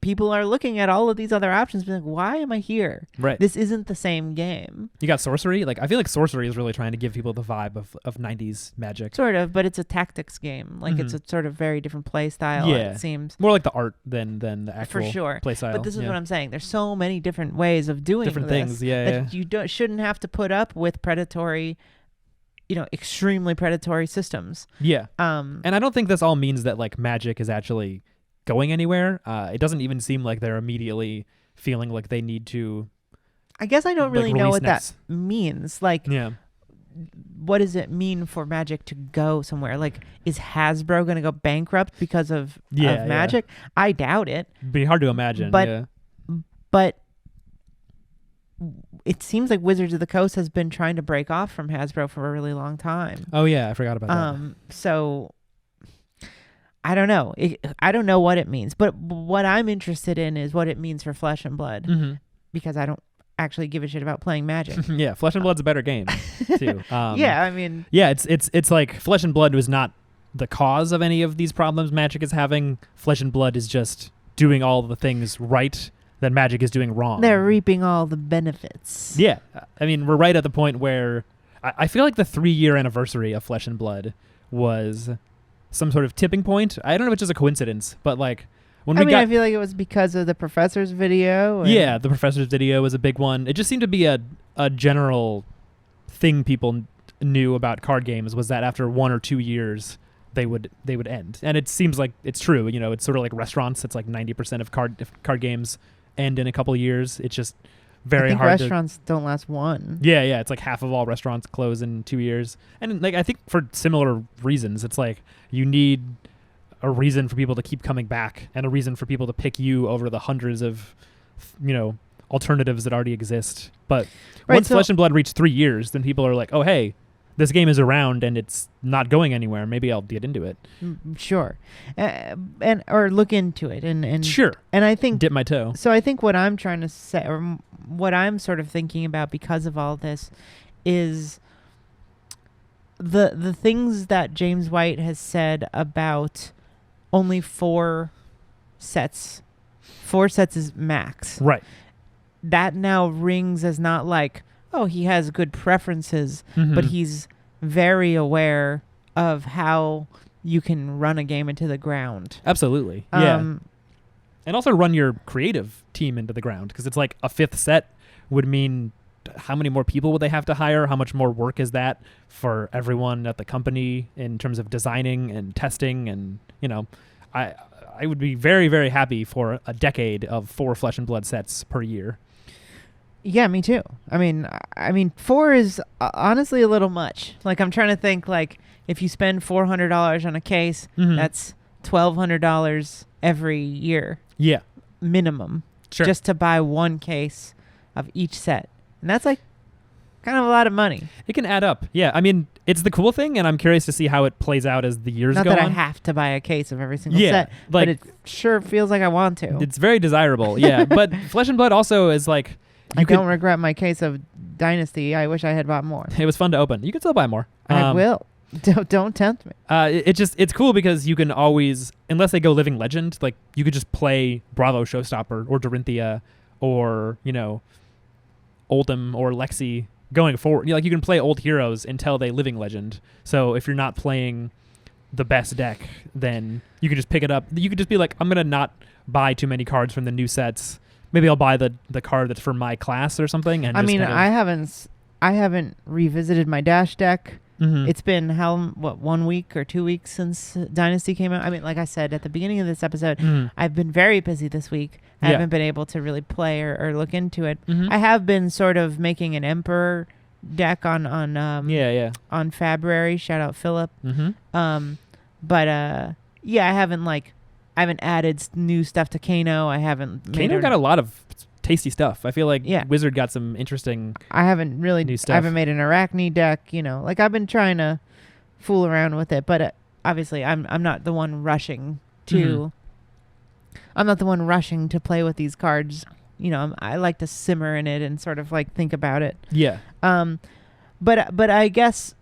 Speaker 1: people are looking at all of these other options being like, why am I here?
Speaker 2: Right.
Speaker 1: This isn't the same game.
Speaker 2: You got Sorcery. Like I feel like Sorcery is really trying to give people the vibe of 90s Magic.
Speaker 1: Sort of, but it's a tactics game. Like it's a sort of very different play style, it seems.
Speaker 2: More like the art than the actual play style.
Speaker 1: But this is what I'm saying. There's so many different ways of doing
Speaker 2: different things,
Speaker 1: that you shouldn't have to put up with predatory, extremely predatory systems.
Speaker 2: Yeah. And I don't think this all means that like Magic is actually going anywhere. It doesn't even seem like they're immediately feeling like they need to.
Speaker 1: I guess I don't really know what
Speaker 2: that
Speaker 1: means. Like, what does it mean for Magic to go somewhere? Like, is Hasbro going to go bankrupt because of Magic? I doubt it.
Speaker 2: It'd be hard to imagine.
Speaker 1: But it seems like Wizards of the Coast has been trying to break off from Hasbro for a really long time.
Speaker 2: Oh yeah, I forgot about that.
Speaker 1: So I don't know. I don't know what it means, but what I'm interested in is what it means for Flesh and Blood, because I don't actually give a shit about playing Magic.
Speaker 2: Yeah, Flesh and Blood's a better game too. It's like Flesh and Blood was not the cause of any of these problems Magic is having. Flesh and Blood is just doing all the things right that Magic is doing wrong.
Speaker 1: They're reaping all the benefits.
Speaker 2: Yeah, I mean we're right at the point where I feel like the 3-year anniversary of Flesh and Blood was some sort of tipping point. I don't know if it's just a coincidence, but like
Speaker 1: I feel like it was because of the professor's video.
Speaker 2: Yeah, the professor's video was a big one. It just seemed to be a general thing people knew about card games was that after 1 or 2 years they would end. And it seems like it's true. It's sort of like restaurants. It's like 90% of card games end in a couple of years. It's just very hard.
Speaker 1: Restaurants don't last one.
Speaker 2: Yeah, it's like half of all restaurants close in 2 years. And like I think for similar reasons, it's like you need a reason for people to keep coming back and a reason for people to pick you over the hundreds of alternatives that already exist. But once Flesh and Blood reached 3 years, then people are like, oh hey, this game is around and it's not going anywhere. Maybe I'll get into it.
Speaker 1: Sure. Or look into it and
Speaker 2: sure.
Speaker 1: And I think
Speaker 2: dip my toe.
Speaker 1: So I think what I'm trying to say, or what I'm sort of thinking about because of all this, is the things that James White has said about only 4 sets. 4 sets is max.
Speaker 2: Right.
Speaker 1: That now rings as not like, oh, he has good preferences, but he's very aware of how you can run a game into the ground.
Speaker 2: Absolutely. Yeah. And also run your creative team into the ground, because it's like a 5th set would mean how many more people would they have to hire? How much more work is that for everyone at the company in terms of designing and testing? And, I would be very, very happy for a decade of 4 Flesh and Blood sets per year.
Speaker 1: Yeah, me too. I mean, 4 is honestly a little much. Like, I'm trying to think, like, if you spend $400 on a case, that's $1,200 every year.
Speaker 2: Yeah.
Speaker 1: Minimum.
Speaker 2: Sure.
Speaker 1: Just to buy 1 case of each set. And that's, like, kind of a lot of money.
Speaker 2: It can add up. Yeah, I mean, it's the cool thing, and I'm curious to see how it plays out as the years go on.
Speaker 1: Not that I have to buy a case of every single set, but it sure feels like I want to.
Speaker 2: It's very desirable, yeah. But Flesh and Blood also is like...
Speaker 1: I don't regret my case of Dynasty. I wish I had bought more.
Speaker 2: It was fun to open. You can still buy more.
Speaker 1: I will. Don't tempt me.
Speaker 2: It's cool because you can always, unless they go Living Legend, like you could just play Bravo Showstopper or Dorinthia or, Oldham or Lexi going forward. You can play old heroes until they Living Legend. So if you're not playing the best deck, then you could just pick it up. You could just be like, I'm gonna not buy too many cards from the new sets. Maybe I'll buy the card that's for my class or something. And
Speaker 1: I mean, I haven't revisited my Dash deck.
Speaker 2: Mm-hmm.
Speaker 1: It's been 1 week or 2 weeks since Dynasty came out. I mean, like I said at the beginning of this episode, I've been very busy this week. I haven't been able to really play or look into it. I have been sort of making an Emperor deck on February. Shout out Philip. But I haven't added new stuff to Kano. I haven't.
Speaker 2: Kano got a lot of tasty stuff. I feel like Wizard got some interesting.
Speaker 1: I haven't really
Speaker 2: new stuff.
Speaker 1: I haven't made an Arachne deck. Like I've been trying to fool around with it, but obviously I'm not the one rushing to. I'm not the one rushing to play with these cards. I like to simmer in it and sort of like think about it.
Speaker 2: Yeah.
Speaker 1: But I guess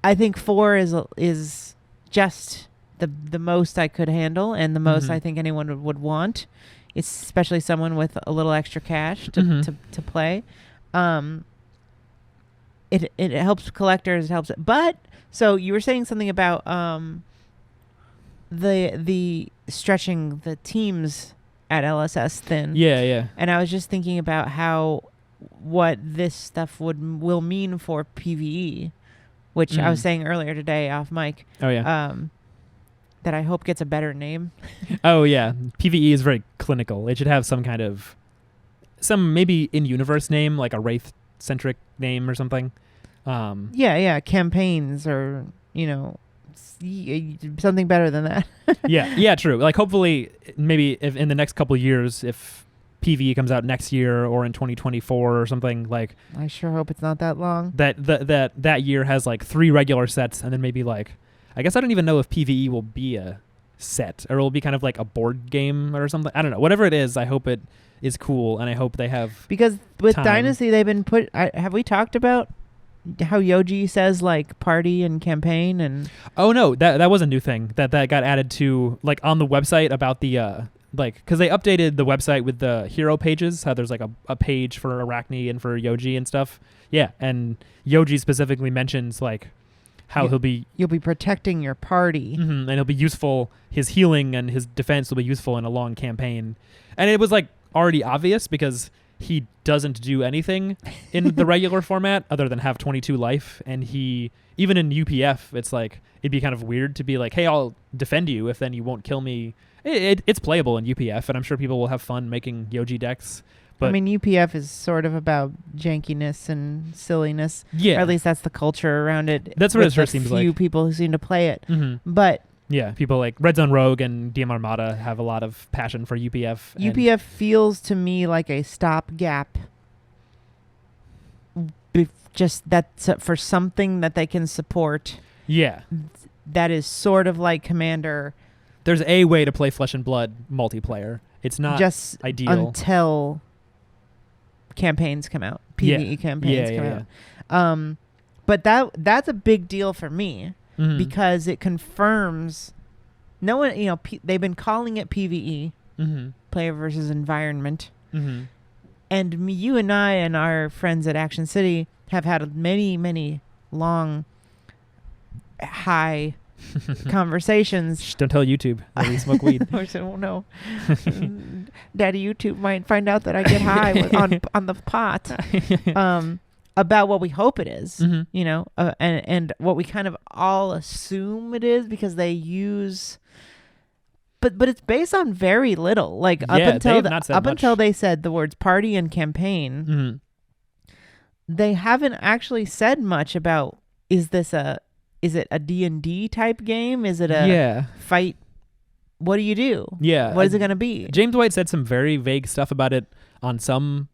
Speaker 1: I think 4 is just the most I could handle and the most I think anyone would want. It's especially someone with a little extra cash to play. It helps collectors. It helps. But so you were saying something about the stretching the teams at LSS thin.
Speaker 2: Yeah.
Speaker 1: And I was just thinking about what this stuff will mean for PvE, which I was saying earlier today off mic.
Speaker 2: Oh yeah.
Speaker 1: That I hope gets a better name.
Speaker 2: Oh yeah, PvE is very clinical. It should have some kind of maybe in-universe name, like a Wraith-centric name or something.
Speaker 1: Campaigns or something better than that.
Speaker 2: yeah, true. Like hopefully, maybe if in the next couple of years, if PvE comes out next year or in 2024 or something, like
Speaker 1: I sure hope it's not that long.
Speaker 2: That year has like 3 regular sets and then maybe like. I guess I don't even know if PvE will be a set or it will be kind of like a board game or something. I don't know. Whatever it is, I hope it is cool and I hope they have.
Speaker 1: Because with
Speaker 2: time.
Speaker 1: Dynasty, they've been have we talked about how Yoji says like party and campaign and?
Speaker 2: Oh no, that was a new thing that got added to like on the website about the because they updated the website with the hero pages. How there's like a page for Arachne and for Yoji and stuff. Yeah, and Yoji specifically mentions like. How you'll be
Speaker 1: protecting your party,
Speaker 2: and it'll be useful. His healing and his defense will be useful in a long campaign, and it was like already obvious because he doesn't do anything in the regular format other than have 22 life, and he even in UPF, it's like it'd be kind of weird to be like, hey, I'll defend you if then you won't kill me. It's playable in UPF, and I'm sure people will have fun making Yoji decks. But
Speaker 1: I mean, UPF is sort of about jankiness and silliness.
Speaker 2: Yeah.
Speaker 1: Or at least that's the culture around it.
Speaker 2: That's what it sure seems like.
Speaker 1: Few people who seem to play it. But
Speaker 2: yeah, people like Red Zone Rogue and DM Armada have a lot of passion for UPF.
Speaker 1: UPF feels to me like a stopgap. Just that's for something that they can support.
Speaker 2: Yeah.
Speaker 1: That is sort of like Commander.
Speaker 2: There's a way to play Flesh and Blood multiplayer. It's not just ideal
Speaker 1: until campaigns come out. PvE campaigns come out. But that's a big deal for me because it confirms no one, they've been calling it PvE, player versus environment. And you and I and our friends at Action City have had many, many long, high conversations.
Speaker 2: Shh, don't tell YouTube that we smoke weed.
Speaker 1: I said, oh no. Daddy YouTube might find out that I get high on the pot. About what we hope it is, and what we kind of all assume it is because they use. But it's based on very little. Like until they said the words party and campaign, they haven't actually said much about is it a D&D type game? Is it a fight? What do you do?
Speaker 2: Yeah.
Speaker 1: What is it going to be? James
Speaker 2: White said some very vague stuff about it on some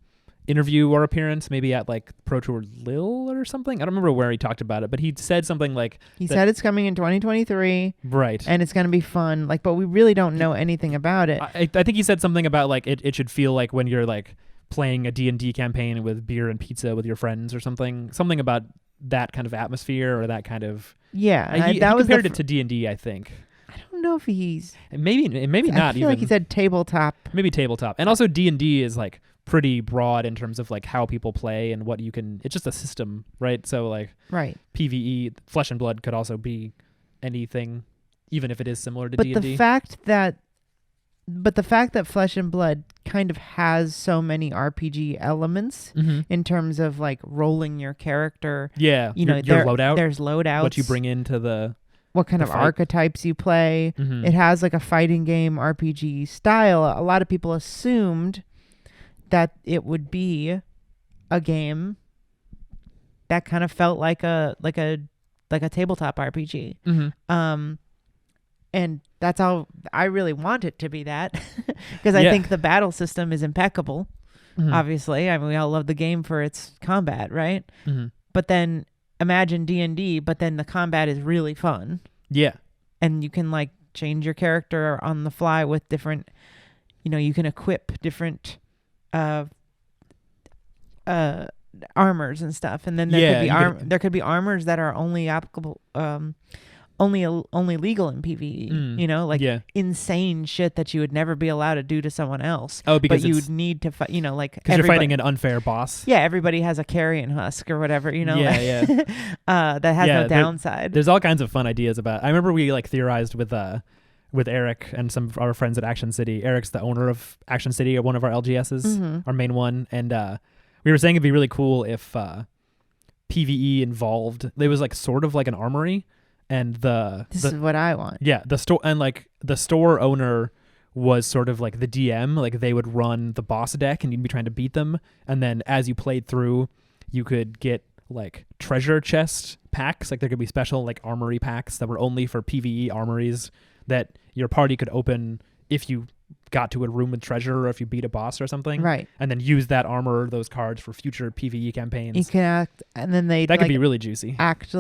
Speaker 2: interview or appearance, maybe at like Pro Tour Lille or something. I don't remember where he talked about it, but he said something like...
Speaker 1: He said it's coming in 2023.
Speaker 2: Right.
Speaker 1: And it's going to be fun. But we really don't know anything about it.
Speaker 2: I think he said something about like it should feel like when you're like playing a D&D campaign with beer and pizza with your friends or something. Something about that kind of atmosphere or that kind of...
Speaker 1: Yeah.
Speaker 2: He compared it to D&D, I think.
Speaker 1: I don't know if he's...
Speaker 2: Maybe not.
Speaker 1: I feel like he said tabletop.
Speaker 2: Maybe tabletop. And also D&D is like pretty broad in terms of like how people play and what you can... It's just a system, right? So like
Speaker 1: right.
Speaker 2: PvE, Flesh and Blood could also be anything, even if it is similar to
Speaker 1: but
Speaker 2: D&D.
Speaker 1: the fact that Flesh and Blood kind of has so many RPG elements in terms of like rolling your character.
Speaker 2: Yeah,
Speaker 1: you know,
Speaker 2: your loadout.
Speaker 1: There's loadouts.
Speaker 2: What you bring into
Speaker 1: what kind of
Speaker 2: fight.
Speaker 1: archetypes you play. It has like a fighting game RPG style. A lot of people assumed that it would be a game that kind of felt like a tabletop RPG. And that's all I really want it to be, that because I think the battle system is impeccable. Obviously, I mean, we all love the game for its combat, right? But then imagine D&D, but then the combat is really fun.
Speaker 2: Yeah.
Speaker 1: And you can like change your character on the fly with different, you know, you can equip different armors and stuff. And then there could be armors that are only applicable, only legal in PvE, you know, like insane shit that you would never be allowed to do to someone else.
Speaker 2: Oh, because
Speaker 1: you would need to fight, you know, like
Speaker 2: because you're fighting an unfair boss.
Speaker 1: Yeah, everybody has a carrion husk or whatever, you know.
Speaker 2: Yeah,
Speaker 1: that has no downside.
Speaker 2: There's all kinds of fun ideas about. I remember we like theorized with Eric and some of our friends at Action City. Eric's the owner of Action City, or one of our LGSs, our main one, and we were saying it'd be really cool if PvE involved. It was like sort of like an armory. And this
Speaker 1: is what I want.
Speaker 2: Yeah, the store owner was sort of like the DM. Like they would run the boss deck, and you'd be trying to beat them. And then as you played through, you could get like treasure chest packs. Like there could be special like armory packs that were only for PvE armories that your party could open if you got to a room with treasure, or if you beat a boss or something,
Speaker 1: right? And
Speaker 2: then use that armor or those cards for future PvE campaigns.
Speaker 1: You can act, and then that
Speaker 2: could be really juicy.
Speaker 1: Act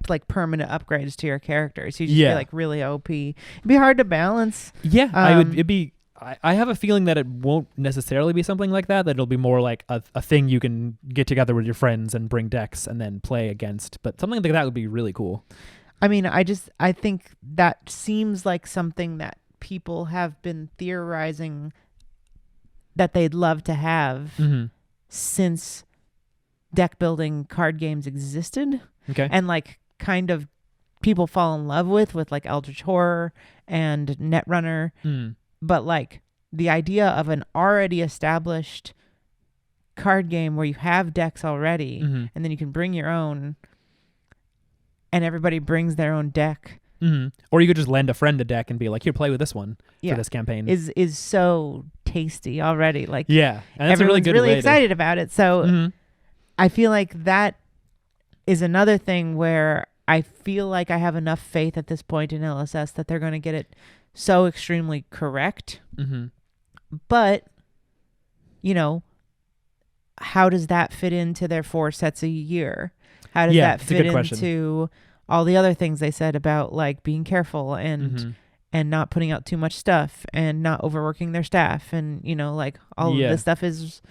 Speaker 1: like permanent upgrades to your character, so you just feel like really OP. It'd be hard to balance.
Speaker 2: Yeah, I have a feeling that it won't necessarily be something like that. That it'll be more like a thing you can get together with your friends and bring decks and then play against. But something like that would be really cool.
Speaker 1: I mean, I think that seems like something that people have been theorizing that they'd love to have since deck building card games existed.
Speaker 2: Okay.
Speaker 1: And like kind of people fall in love with like Eldritch Horror and Netrunner. But like the idea of an already established card game where you have decks already and then you can bring your own, and everybody brings their own deck.
Speaker 2: Or you could just lend a friend a deck and be like, here, play with this one for this campaign.
Speaker 1: Is so tasty already. Like,
Speaker 2: yeah, and that's
Speaker 1: everyone's
Speaker 2: a
Speaker 1: really excited about it. So I feel like that is another thing where I feel like I have enough faith at this point in LSS that they're going to get it so extremely correct. But, you know, how does that fit into their 4 sets a year? How does that fit into all the other things they said about like being careful and not putting out too much stuff and not overworking their staff, and you know, like all of this stuff is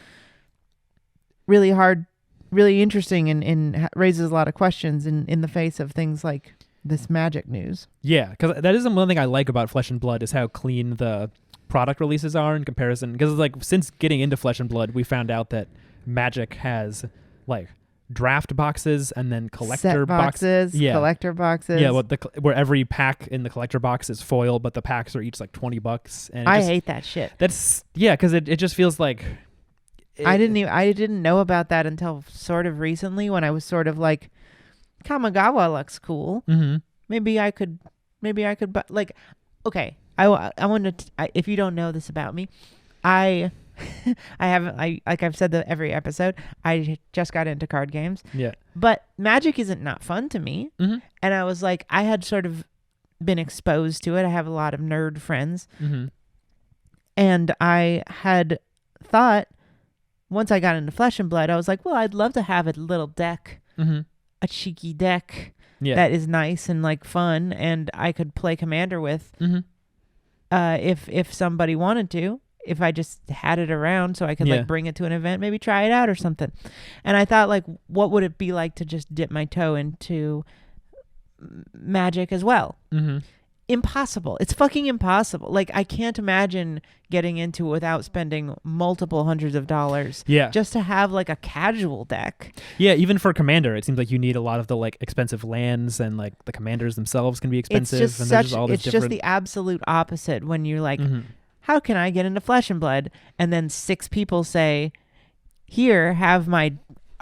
Speaker 1: really hard, really interesting, and raises a lot of questions in the face of things like this Magic news. Yeah,
Speaker 2: because that is one thing I like about Flesh and Blood is how clean the product releases are in comparison. Because like since getting into Flesh and Blood, we found out that Magic has like draft boxes and then collector
Speaker 1: boxes, collector boxes.
Speaker 2: Yeah, where every pack in the collector box is foil, but the packs are each like $20. And
Speaker 1: I hate that shit.
Speaker 2: That's because it just feels like
Speaker 1: I didn't know about that until sort of recently, when I was sort of like, Kamigawa looks cool. Maybe I could, but like, okay, I want to. If you don't know this about me, I haven't. Like I've said that every episode. I just got into card games. Yeah. But Magic isn't not fun to me. And I was like, I had sort of been exposed to it. I have a lot of nerd friends, and I had thought once I got into Flesh and Blood, I was like, well, I'd love to have a little deck, a cheeky deck that is nice and like fun, and I could play Commander with, if somebody wanted to. If I just had it around so I could like bring it to an event, maybe try it out or something. And I thought, like, what would it be like to just dip my toe into Magic as well? impossible. It's fucking impossible. Like, I can't imagine getting into it without spending multiple hundreds of dollars.
Speaker 2: Yeah.
Speaker 1: Just to have like a casual deck.
Speaker 2: Yeah, even for Commander, it seems like you need a lot of the like expensive lands, and like the commanders themselves can be expensive.
Speaker 1: It's just
Speaker 2: and
Speaker 1: such.
Speaker 2: there's all this
Speaker 1: It's just the absolute opposite when you're like, how can I get into Flesh and Blood? And then 6 people say, here, have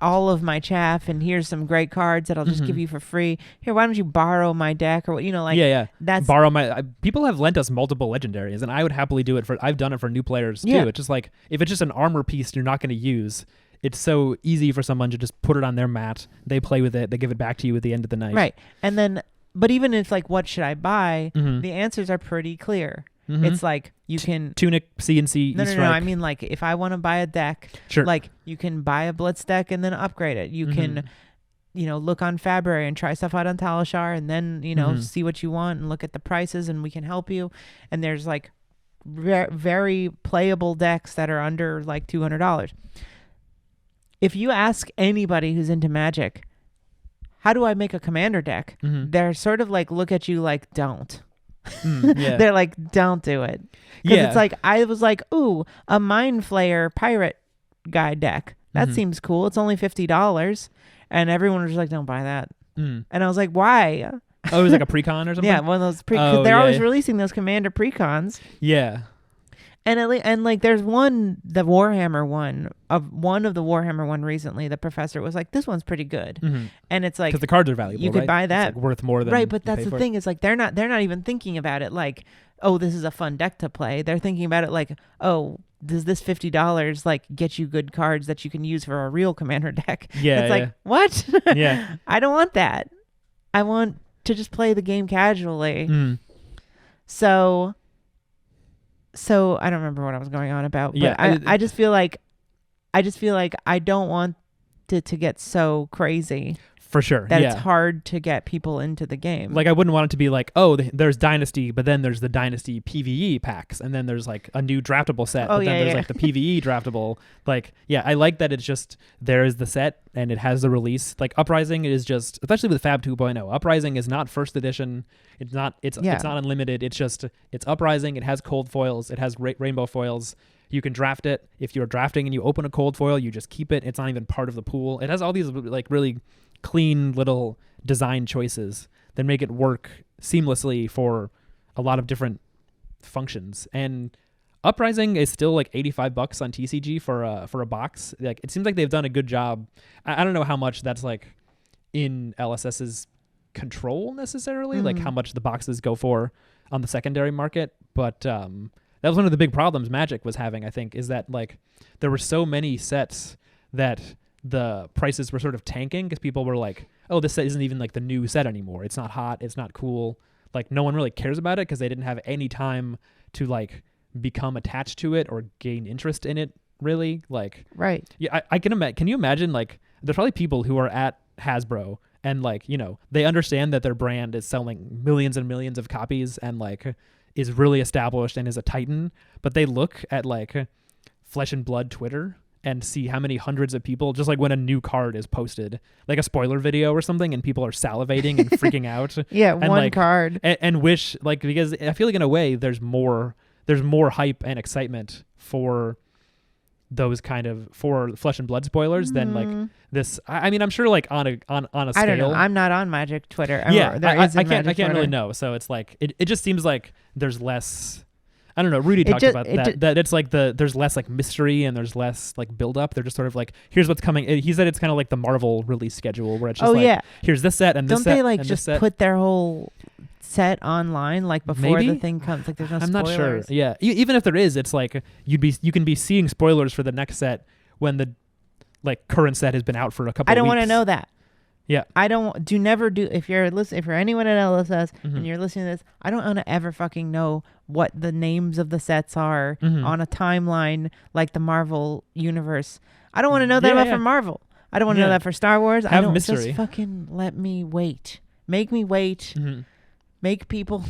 Speaker 1: all of my chaff, and here's some great cards that I'll just give you for free. Here, why don't you borrow my deck, or what? Like, that's
Speaker 2: borrow my. People have lent us multiple legendaries, and I would happily do it I've done it for new players too. It's just like, if it's just an armor piece you're not going to use, it's so easy for someone to just put it on their mat. They play with it. They give it back to you at the end of the night.
Speaker 1: Right, and then, but even if like, what should I buy? The answers are pretty clear. It's like, you can
Speaker 2: Tunic, CNC,
Speaker 1: no,
Speaker 2: E-Strike.
Speaker 1: I mean, like, if I want to buy a deck,
Speaker 2: sure.
Speaker 1: like, you can buy a Blitz deck and then upgrade it. You can, look on Fabry and try stuff out on Talishar, and then, see what you want and look at the prices, and we can help you. And there's like very playable decks that are under like $200. If you ask anybody who's into Magic, how do I make a Commander deck? They're sort of like, look at you like, don't. They're like, don't do it. Because it's like, I was like, ooh, a Mind Flayer pirate guy deck. That seems cool. It's only $50. And everyone was like, don't buy that. And I was like, why?
Speaker 2: Oh, it was like a precon or something?
Speaker 1: Yeah, one of those because they're always releasing those Commander precons.
Speaker 2: Yeah.
Speaker 1: And like, there's the Warhammer one of the Warhammer one recently. The professor was like, this one's pretty good, and it's like,
Speaker 2: because the cards are valuable.
Speaker 1: You could buy that.
Speaker 2: It's like worth more than
Speaker 1: right. But that's the thing is like, they're not even thinking about it like, oh, this is a fun deck to play. They're thinking about it like, oh, does this $50 like get you good cards that you can use for a real Commander deck?
Speaker 2: Yeah.
Speaker 1: It's like, what?
Speaker 2: Yeah.
Speaker 1: I don't want that. I want to just play the game casually. So I don't remember what I was going on about, but I just feel like I don't want it to get so crazy.
Speaker 2: For sure.
Speaker 1: That it's hard to get people into the game.
Speaker 2: Like, I wouldn't want it to be like, oh, there's Dynasty, but then there's the Dynasty PvE packs, and then there's like a new draftable set, but then there's like the PvE draftable. Like, I like that it's just, there is the set and it has the release. Like, Uprising is just, especially with Fab 2.0, Uprising is not first edition. It's not unlimited. It's Uprising. It has cold foils. It has rainbow foils. You can draft it. If you're drafting and you open a cold foil, you just keep it. It's not even part of the pool. It has all these like really clean little design choices that make it work seamlessly for a lot of different functions. And Uprising is still like $85 on TCG for a box. Like, it seems like they've done a good job. I don't know how much that's like in LSS's control necessarily, like how much the boxes go for on the secondary market, but that was one of the big problems Magic was having, I think, is that like there were so many sets that the prices were sort of tanking because people were like, oh, this set isn't even like the new set anymore. It's not hot. It's not cool. Like, no one really cares about it because they didn't have any time to like become attached to it or gain interest in it, really. Like,
Speaker 1: right.
Speaker 2: Yeah, I can imagine. Can you imagine, like, there's probably people who are at Hasbro and like, they understand that their brand is selling millions and millions of copies and like is really established and is a titan, but they look at like Flesh and Blood Twitter and see how many hundreds of people, just like when a new card is posted, like a spoiler video or something, and people are salivating and freaking out.
Speaker 1: Yeah,
Speaker 2: and
Speaker 1: one
Speaker 2: like,
Speaker 1: card.
Speaker 2: And wish, like, because I feel like in a way there's more hype and excitement for those kind of, for Flesh and Blood spoilers than like this. I mean, I'm sure like on a scale.
Speaker 1: I don't know. I'm not on Magic Twitter.
Speaker 2: I can't really know. So it's like, it just seems like there's less, I don't know. Rudy talked about that it's like there's less like mystery and there's less like build up. They're just sort of like, here's what's coming. He said it's kind of like the Marvel release schedule where it's just here's this set and this set.
Speaker 1: Don't they like
Speaker 2: and
Speaker 1: just put their whole set online like before the thing comes? Like, there's no spoilers.
Speaker 2: I'm not sure. Yeah, even if there is, it's like you can be seeing spoilers for the next set when the like current set has been out for a couple.
Speaker 1: I don't
Speaker 2: want
Speaker 1: to know that.
Speaker 2: Yeah,
Speaker 1: I don't. Never do. If you're anyone at LSS and you're listening to this, I don't want to ever fucking know what the names of the sets are on a timeline like the Marvel universe. I don't want to know that for Marvel. I don't want to know that for Star Wars.
Speaker 2: Have mystery.
Speaker 1: Just fucking let me wait. Make me wait. Make people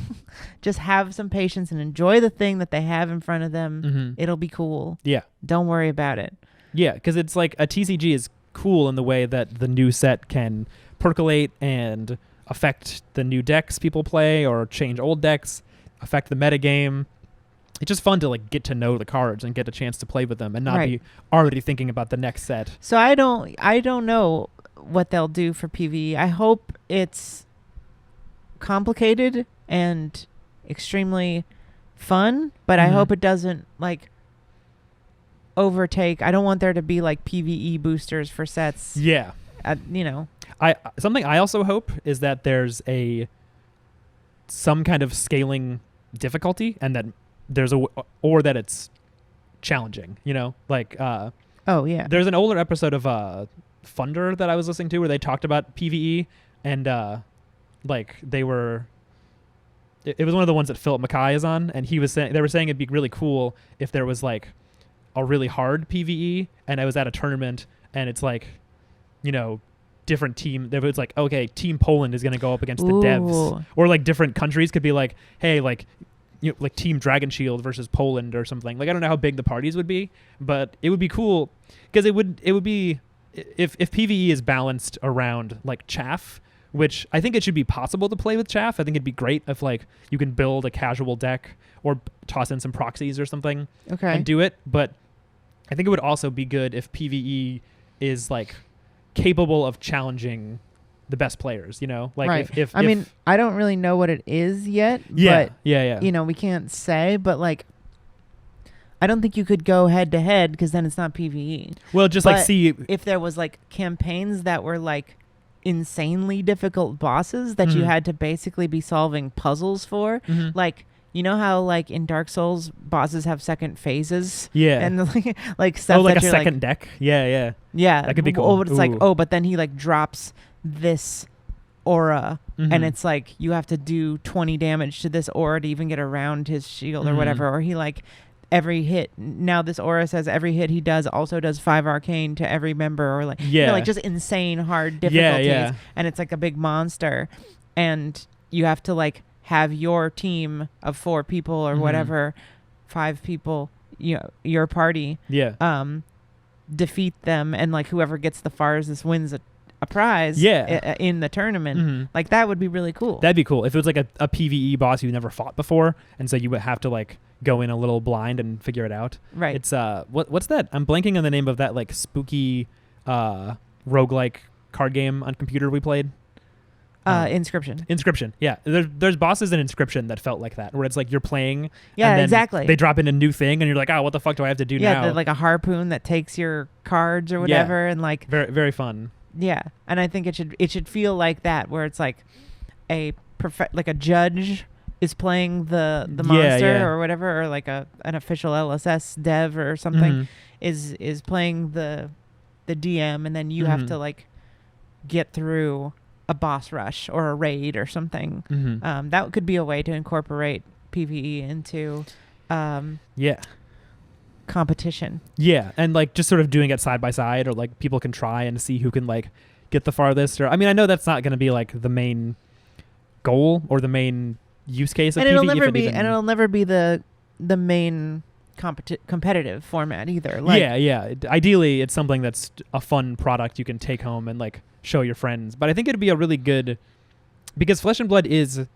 Speaker 1: just have some patience and enjoy the thing that they have in front of them. It'll be cool.
Speaker 2: Yeah.
Speaker 1: Don't worry about it.
Speaker 2: Yeah, because it's like a TCG is cool in the way that the new set can percolate and affect the new decks people play or change old decks, affect the metagame. It's just fun to like get to know the cards and get a chance to play with them and not be already thinking about the next set.
Speaker 1: So I don't know what they'll do for PvE. I hope it's complicated and extremely fun, but I hope it doesn't like overtake. I don't want there to be like PvE boosters for sets.
Speaker 2: Yeah.
Speaker 1: Something
Speaker 2: I also hope is that there's some kind of scaling difficulty and that or that it's challenging, like there's an older episode of Funder that I was listening to where they talked about PvE and like it was one of the ones that Philip Mackay is on, and they were saying it'd be really cool if there was like a really hard PvE and I was at a tournament and it's like, different team. There was like, okay, Team Poland is going to go up against the devs, or like different countries could be like, hey, like, like Team Dragon Shield versus Poland or something. Like I don't know how big the parties would be, but it would be cool because it would be if PvE is balanced around like chaff, which I think it should be possible to play with chaff. I think it'd be great if like you can build a casual deck or toss in some proxies or something and do it. But I think it would also be good if PvE is like capable of challenging the best players, like if
Speaker 1: I don't really know what it is yet.
Speaker 2: Yeah.
Speaker 1: But, we can't say, but like, I don't think you could go head to head because then it's not PvE.
Speaker 2: Well, just like see
Speaker 1: if there was like campaigns that were like insanely difficult bosses that you had to basically be solving puzzles for, like, how like in Dark Souls bosses have second phases, and like stuff
Speaker 2: like
Speaker 1: that
Speaker 2: a second deck, that could be cool.
Speaker 1: But it's like but then he like drops this aura and it's like you have to do 20 damage to this aura to even get around his shield or whatever, or he like every hit now this aura says every hit he does also does 5 arcane to every member, or like like just insane hard difficulties, and it's like a big monster and you have to like have your team of 4 people or whatever, 5 people, your party defeat them, and like whoever gets the farthest wins a prize in the tournament. Like that would be really cool.
Speaker 2: That'd be cool if it was like a PvE boss you never fought before, and so you would have to like go in a little blind and figure it out.
Speaker 1: Right.
Speaker 2: It's what's that? I'm blanking on the name of that like spooky roguelike card game on computer we played.
Speaker 1: Inscription.
Speaker 2: Yeah. There's bosses in Inscription that felt like that, where it's like you're playing.
Speaker 1: Yeah,
Speaker 2: and then
Speaker 1: exactly.
Speaker 2: They drop in a new thing, and you're like, oh, what the fuck do I have to do now?
Speaker 1: Yeah, like a harpoon that takes your cards or whatever, and like
Speaker 2: very very fun.
Speaker 1: Yeah, and I think it should feel like that, where it's like like a judge is playing the monster or whatever, or like an official LSS dev or something is playing the DM, and then you have to like get through a boss rush or a raid or something. That could be a way to incorporate PvE into competition.
Speaker 2: Yeah, and like just sort of doing it side by side, or like people can try and see who can like get the farthest. Or I mean, I know that's not going to be like the main goal or the main use case of PvE.
Speaker 1: It'll never be the main competitive format either. Like,
Speaker 2: Ideally, it's something that's a fun product you can take home and like show your friends. But I think it'd be a really good, because Flesh and Blood is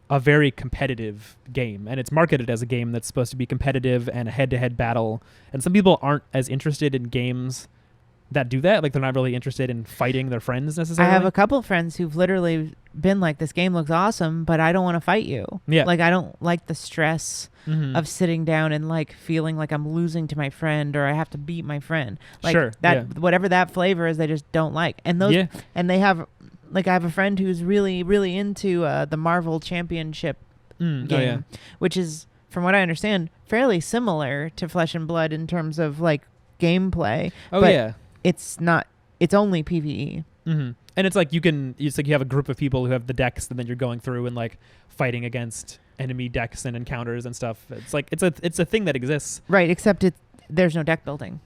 Speaker 2: a very competitive game, and it's marketed as a game that's supposed to be competitive and a head-to-head battle. And some people aren't as interested in games that do that. Like they're not really interested in fighting their friends necessarily.
Speaker 1: I have a couple friends who've literally been like, this game looks awesome, but I don't want to fight you.
Speaker 2: Yeah.
Speaker 1: Like I don't like the stress of sitting down and like feeling like I'm losing to my friend, or I have to beat my friend. Like whatever that flavor is, they just don't like. And those and they have, like, I have a friend who's really, really into the Marvel Championship game, which is, from what I understand, fairly similar to Flesh and Blood in terms of like gameplay. It's not. It's only PvE.
Speaker 2: And it's like you have a group of people who have the decks, and then you're going through and like fighting against enemy decks and encounters and stuff. It's like it's a thing that exists.
Speaker 1: Right, except there's no deck building.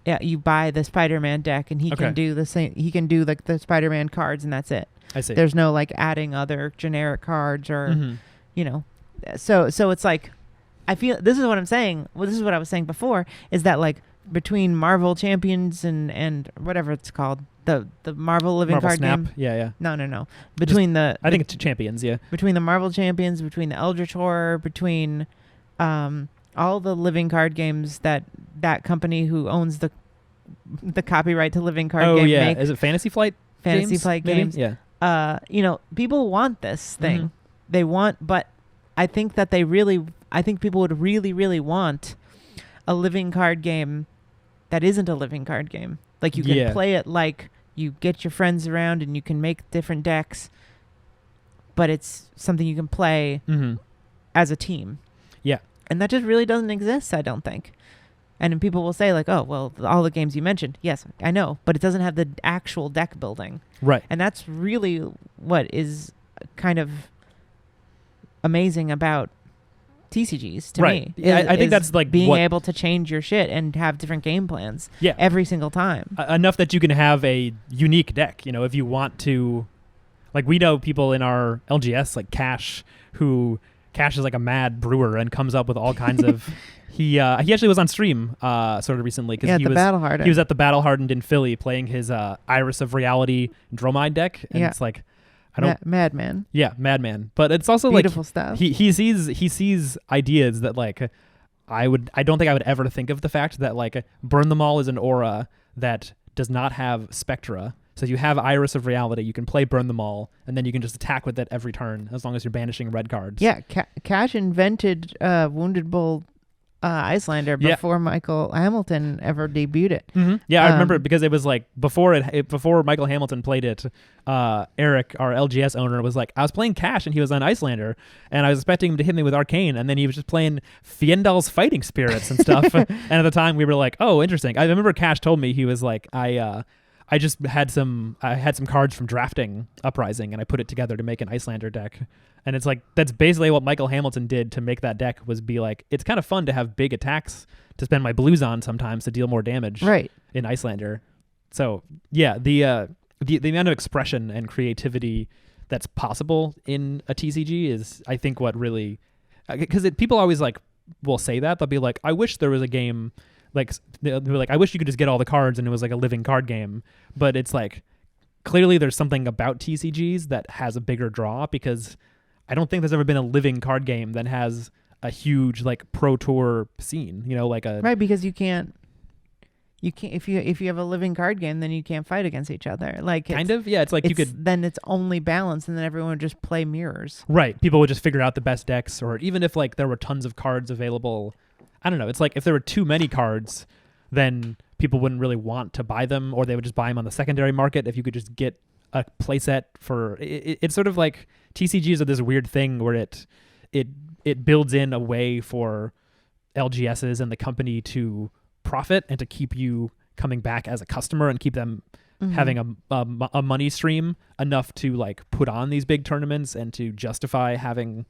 Speaker 1: Yeah, you buy the Spider-Man deck, and he can do the same. He can do like the Spider-Man cards, and that's it.
Speaker 2: I see.
Speaker 1: There's no like adding other generic cards or So it's like, I feel this is what I'm saying. Well, this is what I was saying before, is that like between Marvel Champions and whatever it's called, the Marvel living
Speaker 2: Marvel
Speaker 1: card
Speaker 2: Snap.
Speaker 1: game.
Speaker 2: Yeah.
Speaker 1: No. Between
Speaker 2: I think it's Champions. Yeah.
Speaker 1: Between the Marvel Champions, between the Eldritch Horror, between all the living card games that company who owns the copyright to living card game make.
Speaker 2: Is it Fantasy Flight?
Speaker 1: Fantasy Flight games.
Speaker 2: Yeah.
Speaker 1: People want this thing. They want, but I think that I think people would really, really want a living card game that isn't a living card game. Like you can play it like you get your friends around and you can make different decks, but it's something you can play as a team.
Speaker 2: Yeah.
Speaker 1: And that just really doesn't exist, I don't think. And then people will say like, oh, well, all the games you mentioned. Yes, I know, but it doesn't have the actual deck building.
Speaker 2: Right.
Speaker 1: And that's really what is kind of amazing about TCGs to me.
Speaker 2: Yeah, I think that's like
Speaker 1: being able to change your shit and have different game plans every single time.
Speaker 2: Enough that you can have a unique deck, if you want to. Like we know people in our LGS like Cash is like a mad brewer and comes up with all kinds of he actually was on stream sort of recently because he was at the Battle Hardened in Philly playing his Iris of Reality Dromide deck, and it's like
Speaker 1: Madman.
Speaker 2: Yeah, Madman. But it's also
Speaker 1: beautiful stuff.
Speaker 2: He sees ideas that like I don't think I would ever think of the fact that like Burn Them All is an aura that does not have Spectra. So you have Iris of Reality, you can play Burn Them All, and then you can just attack with it every turn as long as you're banishing red cards.
Speaker 1: Yeah, Cash invented Wounded Bull Icelander before Michael Hamilton ever debuted it.
Speaker 2: Mm-hmm. Yeah, I remember it because it was like before Michael Hamilton played it, Eric, our LGS owner, was like, I was playing Cash and he was on Icelander, and I was expecting him to hit me with Arcane, and then he was just playing Fiendal's Fighting Spirits and stuff. And at the time we were like, oh, interesting. I remember Cash told me, he was like, I just had some cards from drafting Uprising and I put it together to make an Icelander deck. And it's like, that's basically what Michael Hamilton did to make that deck, was be like, it's kind of fun to have big attacks to spend my blues on sometimes to deal more damage in Icelander. So yeah, the amount of expression and creativity that's possible in a TCG is, I think, what really, because people always like will say that. They'll be like, I wish there was a game like, they're like, I wish you could just get all the cards and it was like a living card game. But it's like, clearly there's something about TCGs that has a bigger draw, because I don't think there's ever been a living card game that has a huge like pro tour scene, like a
Speaker 1: because you can't if you have a living card game, then you can't fight against each other. Like
Speaker 2: it's like you could,
Speaker 1: then it's only balanced, and then everyone would just play mirrors.
Speaker 2: Right. People would just figure out the best decks, or even if like there were tons of cards available, I don't know. It's like if there were too many cards, then people wouldn't really want to buy them, or they would just buy them on the secondary market. If you could just get a playset for it, it's sort of like TCGs are this weird thing where it builds in a way for LGSs and the company to profit and to keep you coming back as a customer and keep them having a money stream enough to like put on these big tournaments and to justify having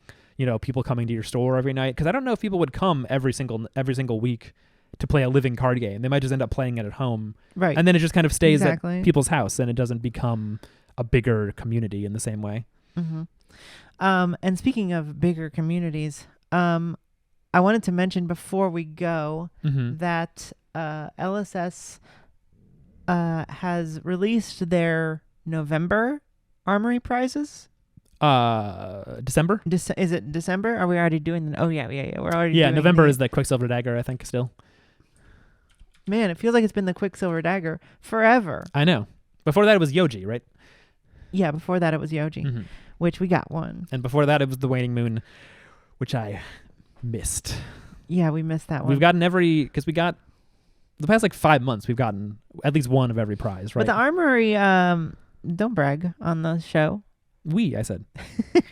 Speaker 2: people coming to your store every night. Because I don't know if people would come every single week to play a living card game. They might just end up playing it at home,
Speaker 1: right?
Speaker 2: And then it just kind of stays at people's house, and it doesn't become a bigger community in the same way.
Speaker 1: And speaking of bigger communities, I wanted to mention before we go that LSS has released their November Armory prizes.
Speaker 2: December?
Speaker 1: Is it December? Are we already doing the? Oh yeah. We're already.
Speaker 2: Yeah, November is the Quicksilver Dagger, I think, still.
Speaker 1: Man, it feels like it's been the Quicksilver Dagger forever.
Speaker 2: I know. Before that, it was Yoji, right?
Speaker 1: Yeah, before that it was Yoji, which we got one.
Speaker 2: And before that, it was the Waning Moon, which I missed.
Speaker 1: Yeah, we missed that one.
Speaker 2: We've gotten because we got the past like 5 months, we've gotten at least one of every prize, right?
Speaker 1: But the Armory, don't brag on the show.
Speaker 2: I said.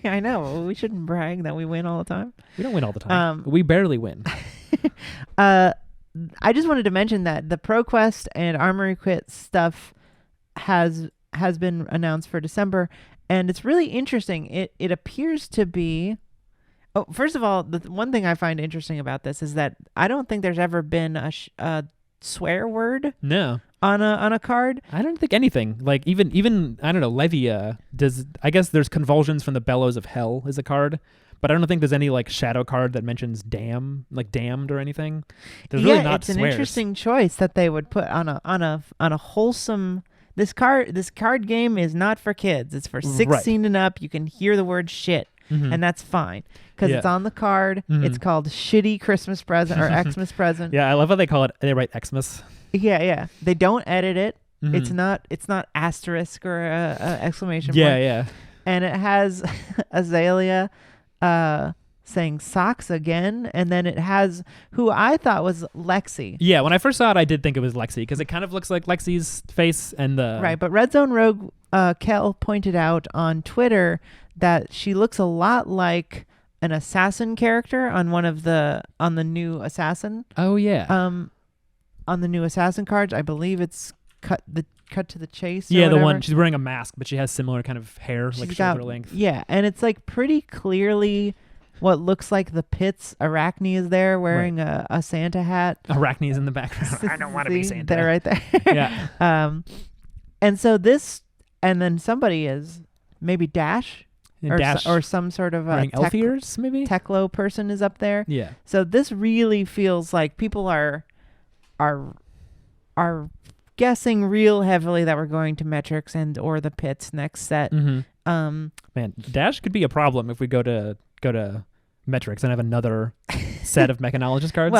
Speaker 1: I know. We shouldn't brag that we win all the time.
Speaker 2: We don't win all the time. We barely win.
Speaker 1: I just wanted to mention that the ProQuest and Armory Quit stuff has been announced for December, and it's really interesting. It appears to be. Oh, first of all, the one thing I find interesting about this is that I don't think there's ever been a swear word.
Speaker 2: No.
Speaker 1: On a card.
Speaker 2: I don't think anything. Like even I don't know, Levia does. I guess there's Convulsions from the Bellows of Hell is a card, but I don't think there's any like shadow card that mentions damn, like damned or anything. There's really not
Speaker 1: it's
Speaker 2: swears.
Speaker 1: An interesting choice that they would put on a wholesome this card game is not for kids. It's for 16 and up. You can hear the word shit, and that's fine because it's on the card. It's called Shitty Christmas Present or Xmas Present.
Speaker 2: Yeah, I love how they call it. They write Xmas.
Speaker 1: Yeah. They don't edit it. It's not asterisk or a exclamation point.
Speaker 2: Yeah.
Speaker 1: And it has Azalea saying socks again, and then it has who I thought was Lexi.
Speaker 2: Yeah, when I first saw it, I did think it was Lexi because it kind of looks like Lexi's face and the
Speaker 1: right. But Red Zone Rogue Kel pointed out on Twitter that she looks a lot like an assassin character on the new assassin.
Speaker 2: Oh yeah.
Speaker 1: On the new assassin cards, I believe it's cut to the chase.
Speaker 2: Yeah,
Speaker 1: the
Speaker 2: one she's wearing a mask, but she has similar kind of hair, like shoulder length.
Speaker 1: Yeah, and it's like pretty clearly what looks like the pits. Arachne is there wearing a Santa hat.
Speaker 2: Arachne's in the background. I don't want to be Santa.
Speaker 1: They're right there.
Speaker 2: Yeah.
Speaker 1: And so this, and then somebody is maybe Dash. Or some sort of
Speaker 2: elf ears, maybe
Speaker 1: Techlo person is up there.
Speaker 2: Yeah.
Speaker 1: So this really feels like people are guessing real heavily that we're going to Metrics and or the pits next set.
Speaker 2: Man, Dash could be a problem if we go to Metrics and have another set of Mechanologist cards.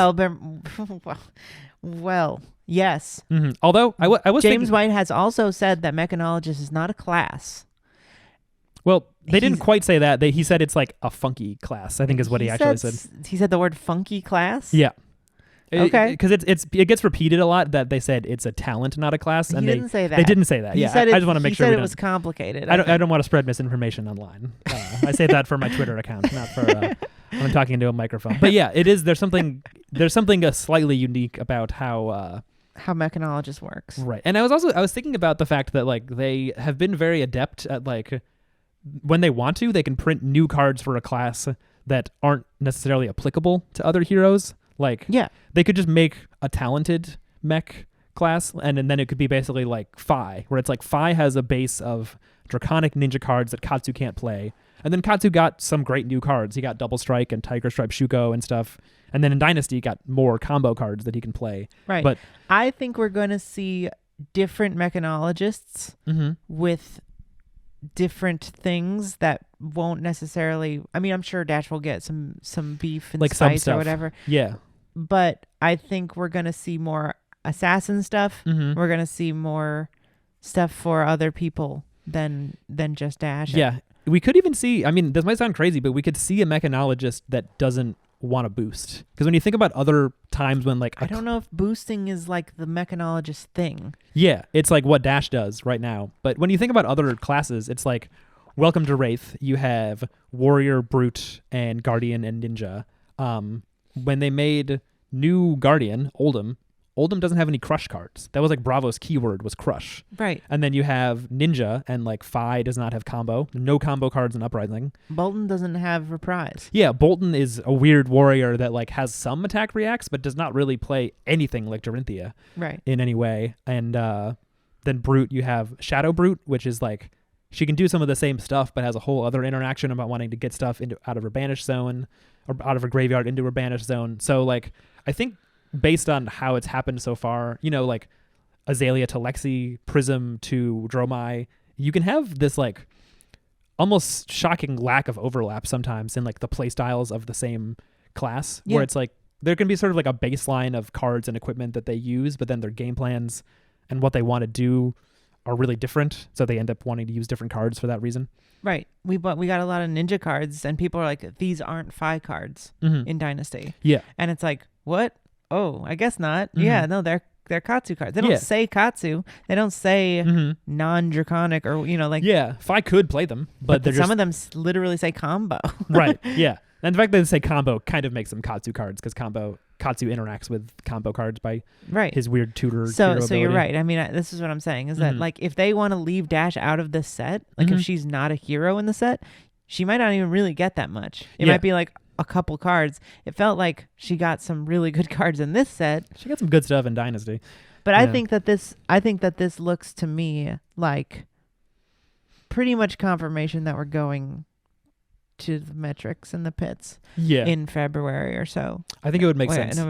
Speaker 1: Well, yes.
Speaker 2: Although I was
Speaker 1: James White has also said that Mechanologist is not a class.
Speaker 2: Well, they didn't quite say that. He said it's like a funky class, I think is what he actually said.
Speaker 1: He said the word funky class?
Speaker 2: Yeah.
Speaker 1: Okay.
Speaker 2: Because it gets repeated a lot that they said it's a talent, not a class. And
Speaker 1: didn't say that.
Speaker 2: They didn't say that. I just want to make sure.
Speaker 1: He said it was complicated.
Speaker 2: I don't want to spread misinformation online. I say that for my Twitter account, not for when I'm talking into a microphone. But yeah, it is. There's something slightly unique about how
Speaker 1: Mechanologist works.
Speaker 2: Right. And I was thinking about the fact that like they have been very adept at like when they want to, they can print new cards for a class that aren't necessarily applicable to other heroes. Like, they could just make a talented mech class, and then it could be basically like Phi, where it's like Phi has a base of draconic ninja cards that Katsu can't play. And then Katsu got some great new cards. He got Double Strike and Tiger Stripe Shuko and stuff. And then in Dynasty, he got more combo cards that he can play.
Speaker 1: Right.
Speaker 2: But
Speaker 1: I think we're going to see different Mechanologists with different things that won't necessarily. I mean, I'm sure Dash will get some beef and like spice or whatever.
Speaker 2: Yeah.
Speaker 1: But I think we're gonna see more assassin stuff. We're gonna see more stuff for other people than just Dash.
Speaker 2: Yeah. We could even see. I mean, this might sound crazy, but we could see a Mechanologist that doesn't want to boost. Because when you think about other times when like
Speaker 1: I don't know if boosting is like the Mechanologist thing.
Speaker 2: Yeah, it's like what Dash does right now. But when you think about other classes, it's like Welcome to Wraith. You have Warrior, Brute, and Guardian and Ninja. When they made new Guardian, Oldhim doesn't have any crush cards. That was like Bravo's keyword was crush.
Speaker 1: Right.
Speaker 2: And then you have Ninja, and like Phi does not have combo. No combo cards in Uprising.
Speaker 1: Bolton doesn't have reprise.
Speaker 2: Yeah, Bolton is a weird warrior that like has some attack reacts, but does not really play anything like Dorinthia.
Speaker 1: Right.
Speaker 2: In any way. And then Brute, you have Shadow Brute, which is like she can do some of the same stuff, but has a whole other interaction about wanting to get stuff out of her banished zone or out of her graveyard into her banished zone. So like I think based on how it's happened so far, you know, like Azalea to Lexi, Prism to Dromai, you can have this like almost shocking lack of overlap sometimes in like the play styles of the same class, where it's like there can be sort of like a baseline of cards and equipment that they use, but then their game plans and what they want to do are really different, so they end up wanting to use different cards for that reason.
Speaker 1: Right. We got a lot of ninja cards, and people are like, these aren't Phi cards in Dynasty.
Speaker 2: Yeah.
Speaker 1: And it's like, what? Oh, I guess not. Yeah, no, they're Katsu cards. They don't say Katsu. They don't say non-draconic or, you know, like...
Speaker 2: Yeah, Phi could play them, but
Speaker 1: some of them literally say combo.
Speaker 2: Right, yeah. And the fact that they say combo kind of makes them Katsu cards, because Katsu interacts with combo cards by his weird tutor.
Speaker 1: So you're right. I mean, this is what I'm saying is that like if they want to leave Dash out of this set, like if she's not a hero in the set, she might not even really get that much. It might be like a couple cards. It felt like she got some really good cards in this set.
Speaker 2: She got some good stuff in Dynasty.
Speaker 1: But I think that this looks to me like pretty much confirmation that we're going to the Metrics and the pits in February or so.
Speaker 2: I think it would make sense.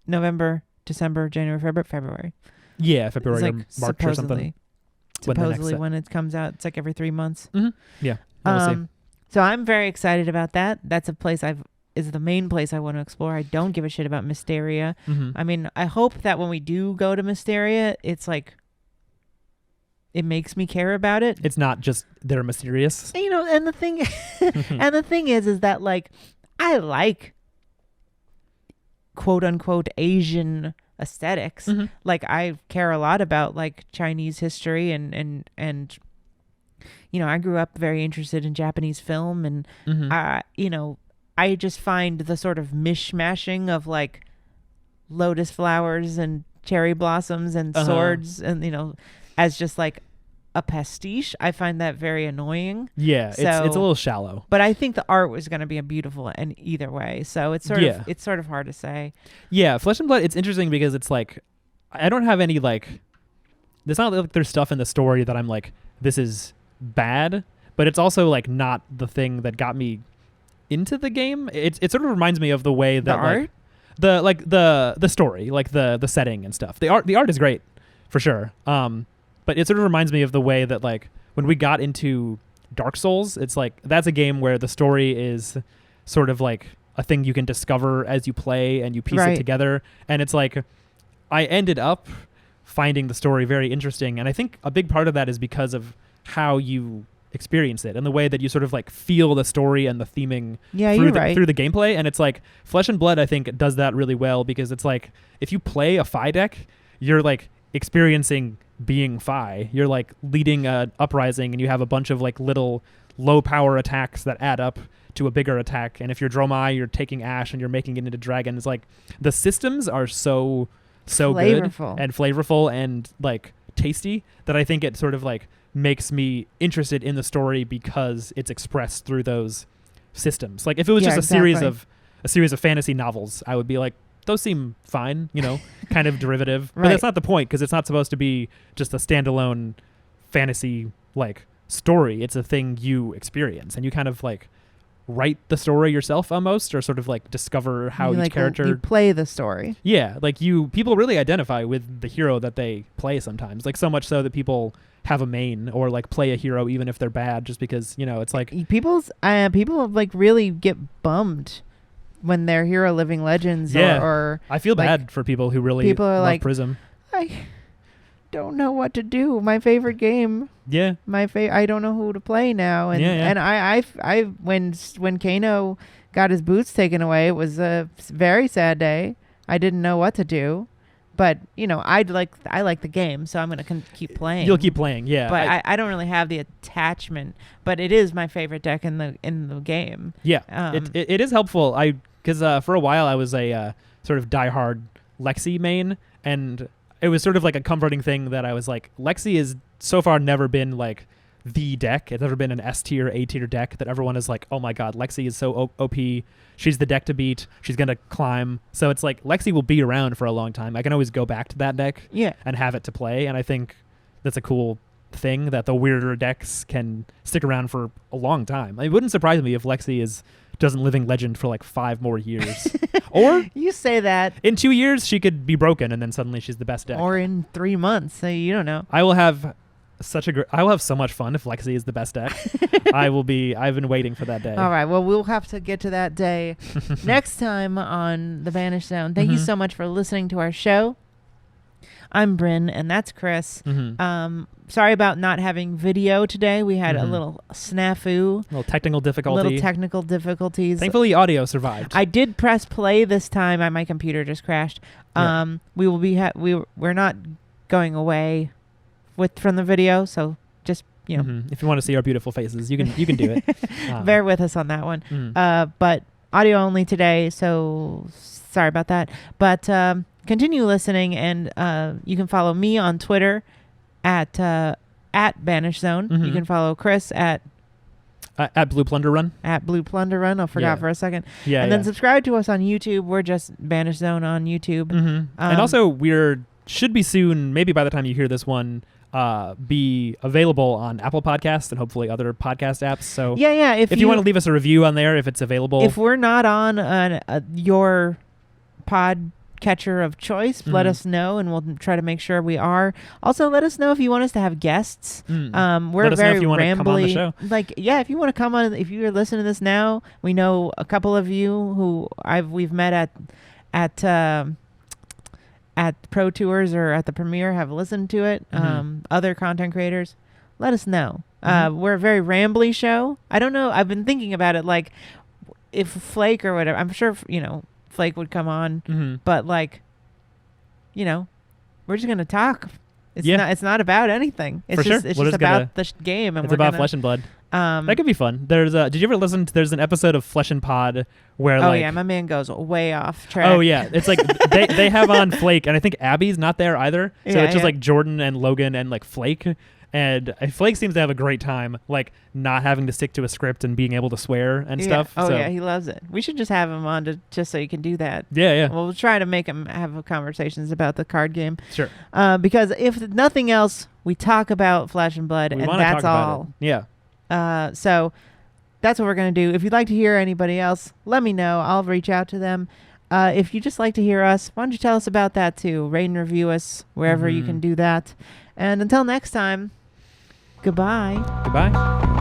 Speaker 1: November, December, January, February.
Speaker 2: Yeah, February
Speaker 1: like
Speaker 2: or March or something.
Speaker 1: supposedly when it comes out. It's like every 3 months.
Speaker 2: Yeah. We'll see.
Speaker 1: So I'm very excited about that. That's a place is the main place I want to explore. I don't give a shit about Mysteria. I mean, I hope that when we do go to Mysteria, it's like it makes me care about it.
Speaker 2: It's not just they're mysterious.
Speaker 1: You know, and the thing and the thing is that like I like quote unquote Asian aesthetics. Like I care a lot about like Chinese history and you know, I grew up very interested in Japanese film and you know, I just find the sort of mishmashing of like lotus flowers and cherry blossoms and swords and, you know, as just like a pastiche. I find that very annoying.
Speaker 2: Yeah, so, it's a little shallow.
Speaker 1: But I think the art was going to be beautiful and either way. So it's sort of hard to say. Yeah,
Speaker 2: Flesh and Blood, it's interesting because it's like I don't have any like it's not like there's stuff in the story that I'm like this is bad, but it's also like not the thing that got me into the game. It sort of reminds me of the way that
Speaker 1: art?
Speaker 2: the story, like the setting and stuff. The art is great for sure. But it sort of reminds me of the way that like when we got into Dark Souls, it's like that's a game where the story is sort of like a thing you can discover as you play and you piece it together. And it's like I ended up finding the story very interesting. And I think a big part of that is because of how you experience it and the way that you sort of like feel the story and the theming through the gameplay. And it's like Flesh and Blood, I think, does that really well because it's like if you play a Fi deck, you're like experiencing being Fi. You're like leading a uprising and you have a bunch of like little low power attacks that add up to a bigger attack. And if you're Dromai, you're taking Ash and you're making it into dragon. It's like the systems are so
Speaker 1: flavorful.
Speaker 2: Good and flavorful and like tasty that I think it sort of like makes me interested in the story because it's expressed through those systems. Like if it was just a series of fantasy novels, I would be like, those seem fine, you know, kind of derivative. But that's not the point because it's not supposed to be just a standalone fantasy like story. It's a thing you experience and you kind of like write the story yourself almost, or sort of like discover how each character
Speaker 1: you play the story.
Speaker 2: Yeah, like people really identify with the hero that they play sometimes, like so much so that people have a main or like play a hero even if they're bad, just because, you know, it's like people like really get bummed when their hero living legends or I feel
Speaker 1: like,
Speaker 2: bad for people who really
Speaker 1: people are
Speaker 2: love
Speaker 1: like,
Speaker 2: Prism.
Speaker 1: I don't know what to do. My favorite game.
Speaker 2: Yeah.
Speaker 1: I don't know who to play now. And and I when Kano got his boots taken away, it was a very sad day. I didn't know what to do. But, you know, I like the game, so I'm going to keep playing.
Speaker 2: You'll keep playing, yeah.
Speaker 1: But I don't really have the attachment, but it is my favorite deck in the game.
Speaker 2: Yeah. It is helpful. Because for a while I was a sort of diehard Lexi main, and it was sort of like a comforting thing that I was like, Lexi has so far never been like the deck. It's never been an S tier, A tier deck that everyone is like, oh my god, Lexi is so OP. She's the deck to beat. She's going to climb. So it's like Lexi will be around for a long time. I can always go back to that deck and have it to play. And I think that's a cool thing that the weirder decks can stick around for a long time. It wouldn't surprise me if Lexi doesn't living legend for like 5 more years. Or
Speaker 1: you say that
Speaker 2: in 2 years she could be broken and then suddenly she's the best deck.
Speaker 1: Or in 3 months. So you don't know.
Speaker 2: I will have so much fun if Lexi is the best deck. I've been waiting for that day.
Speaker 1: All right. Well, we'll have to get to that day next time on the Banished Zone. Thank you so much for listening to our show. I'm Bryn, and that's Chris. Sorry about not having video today. We had a little snafu.
Speaker 2: A little technical difficulties. Thankfully, audio survived.
Speaker 1: I did press play this time. My computer just crashed. We will be. We're not going away from the video, so just, you know,
Speaker 2: if you want to see our beautiful faces, you can do it.
Speaker 1: Bear with us on that one. But audio only today, so sorry about that. But continue listening, and you can follow me on Twitter at Banished Zone. You can follow Chris at
Speaker 2: Blue Plunder Run.
Speaker 1: At Blue Plunder Run. I forgot for a second.
Speaker 2: Yeah.
Speaker 1: And then subscribe to us on YouTube. We're just Banished Zone on YouTube.
Speaker 2: And also should be soon, maybe by the time you hear this one, be available on Apple Podcasts and hopefully other podcast apps. So if you want to leave us a review on there, if it's available.
Speaker 1: If we're not on your podcast catcher of choice, let us know, and we'll try to make sure we are. Also, let us know if you want us to have guests. We're
Speaker 2: let us
Speaker 1: very
Speaker 2: know if you want to come on the
Speaker 1: rambly.
Speaker 2: show.
Speaker 1: Like, yeah, if you want to come on, if you're listening to this now, we know a couple of you who we've met at Pro Tours or at the premiere have listened to it. Other content creators, let us know. We're a very rambly show. I don't know. I've been thinking about it, like if Flake or whatever. I'm sure Flake would come on, but like, we're just gonna talk. It's not about anything. It's just about the game, and
Speaker 2: it's about Flesh and Blood. That could be fun. Did you ever listen to? There's an episode of Flesh and Pod where
Speaker 1: my man goes way off track.
Speaker 2: Oh yeah, it's like they have on Flake, and I think Abby's not there either. So it's just like Jordan and Logan and like Flake. And Flake seems to have a great time, like not having to stick to a script and being able to swear and stuff.
Speaker 1: Oh yeah, he loves it. We should just have him on just so he can do that.
Speaker 2: Yeah.
Speaker 1: Well, we'll try to make him have conversations about the card game.
Speaker 2: Sure.
Speaker 1: Because if nothing else, we talk about Flesh and Blood, and that's all.
Speaker 2: Yeah.
Speaker 1: So that's what we're gonna do. If you'd like to hear anybody else, let me know. I'll reach out to them. If you just like to hear us, why don't you tell us about that too? Rate and review us wherever you can do that. And until next time. Goodbye.
Speaker 2: Goodbye.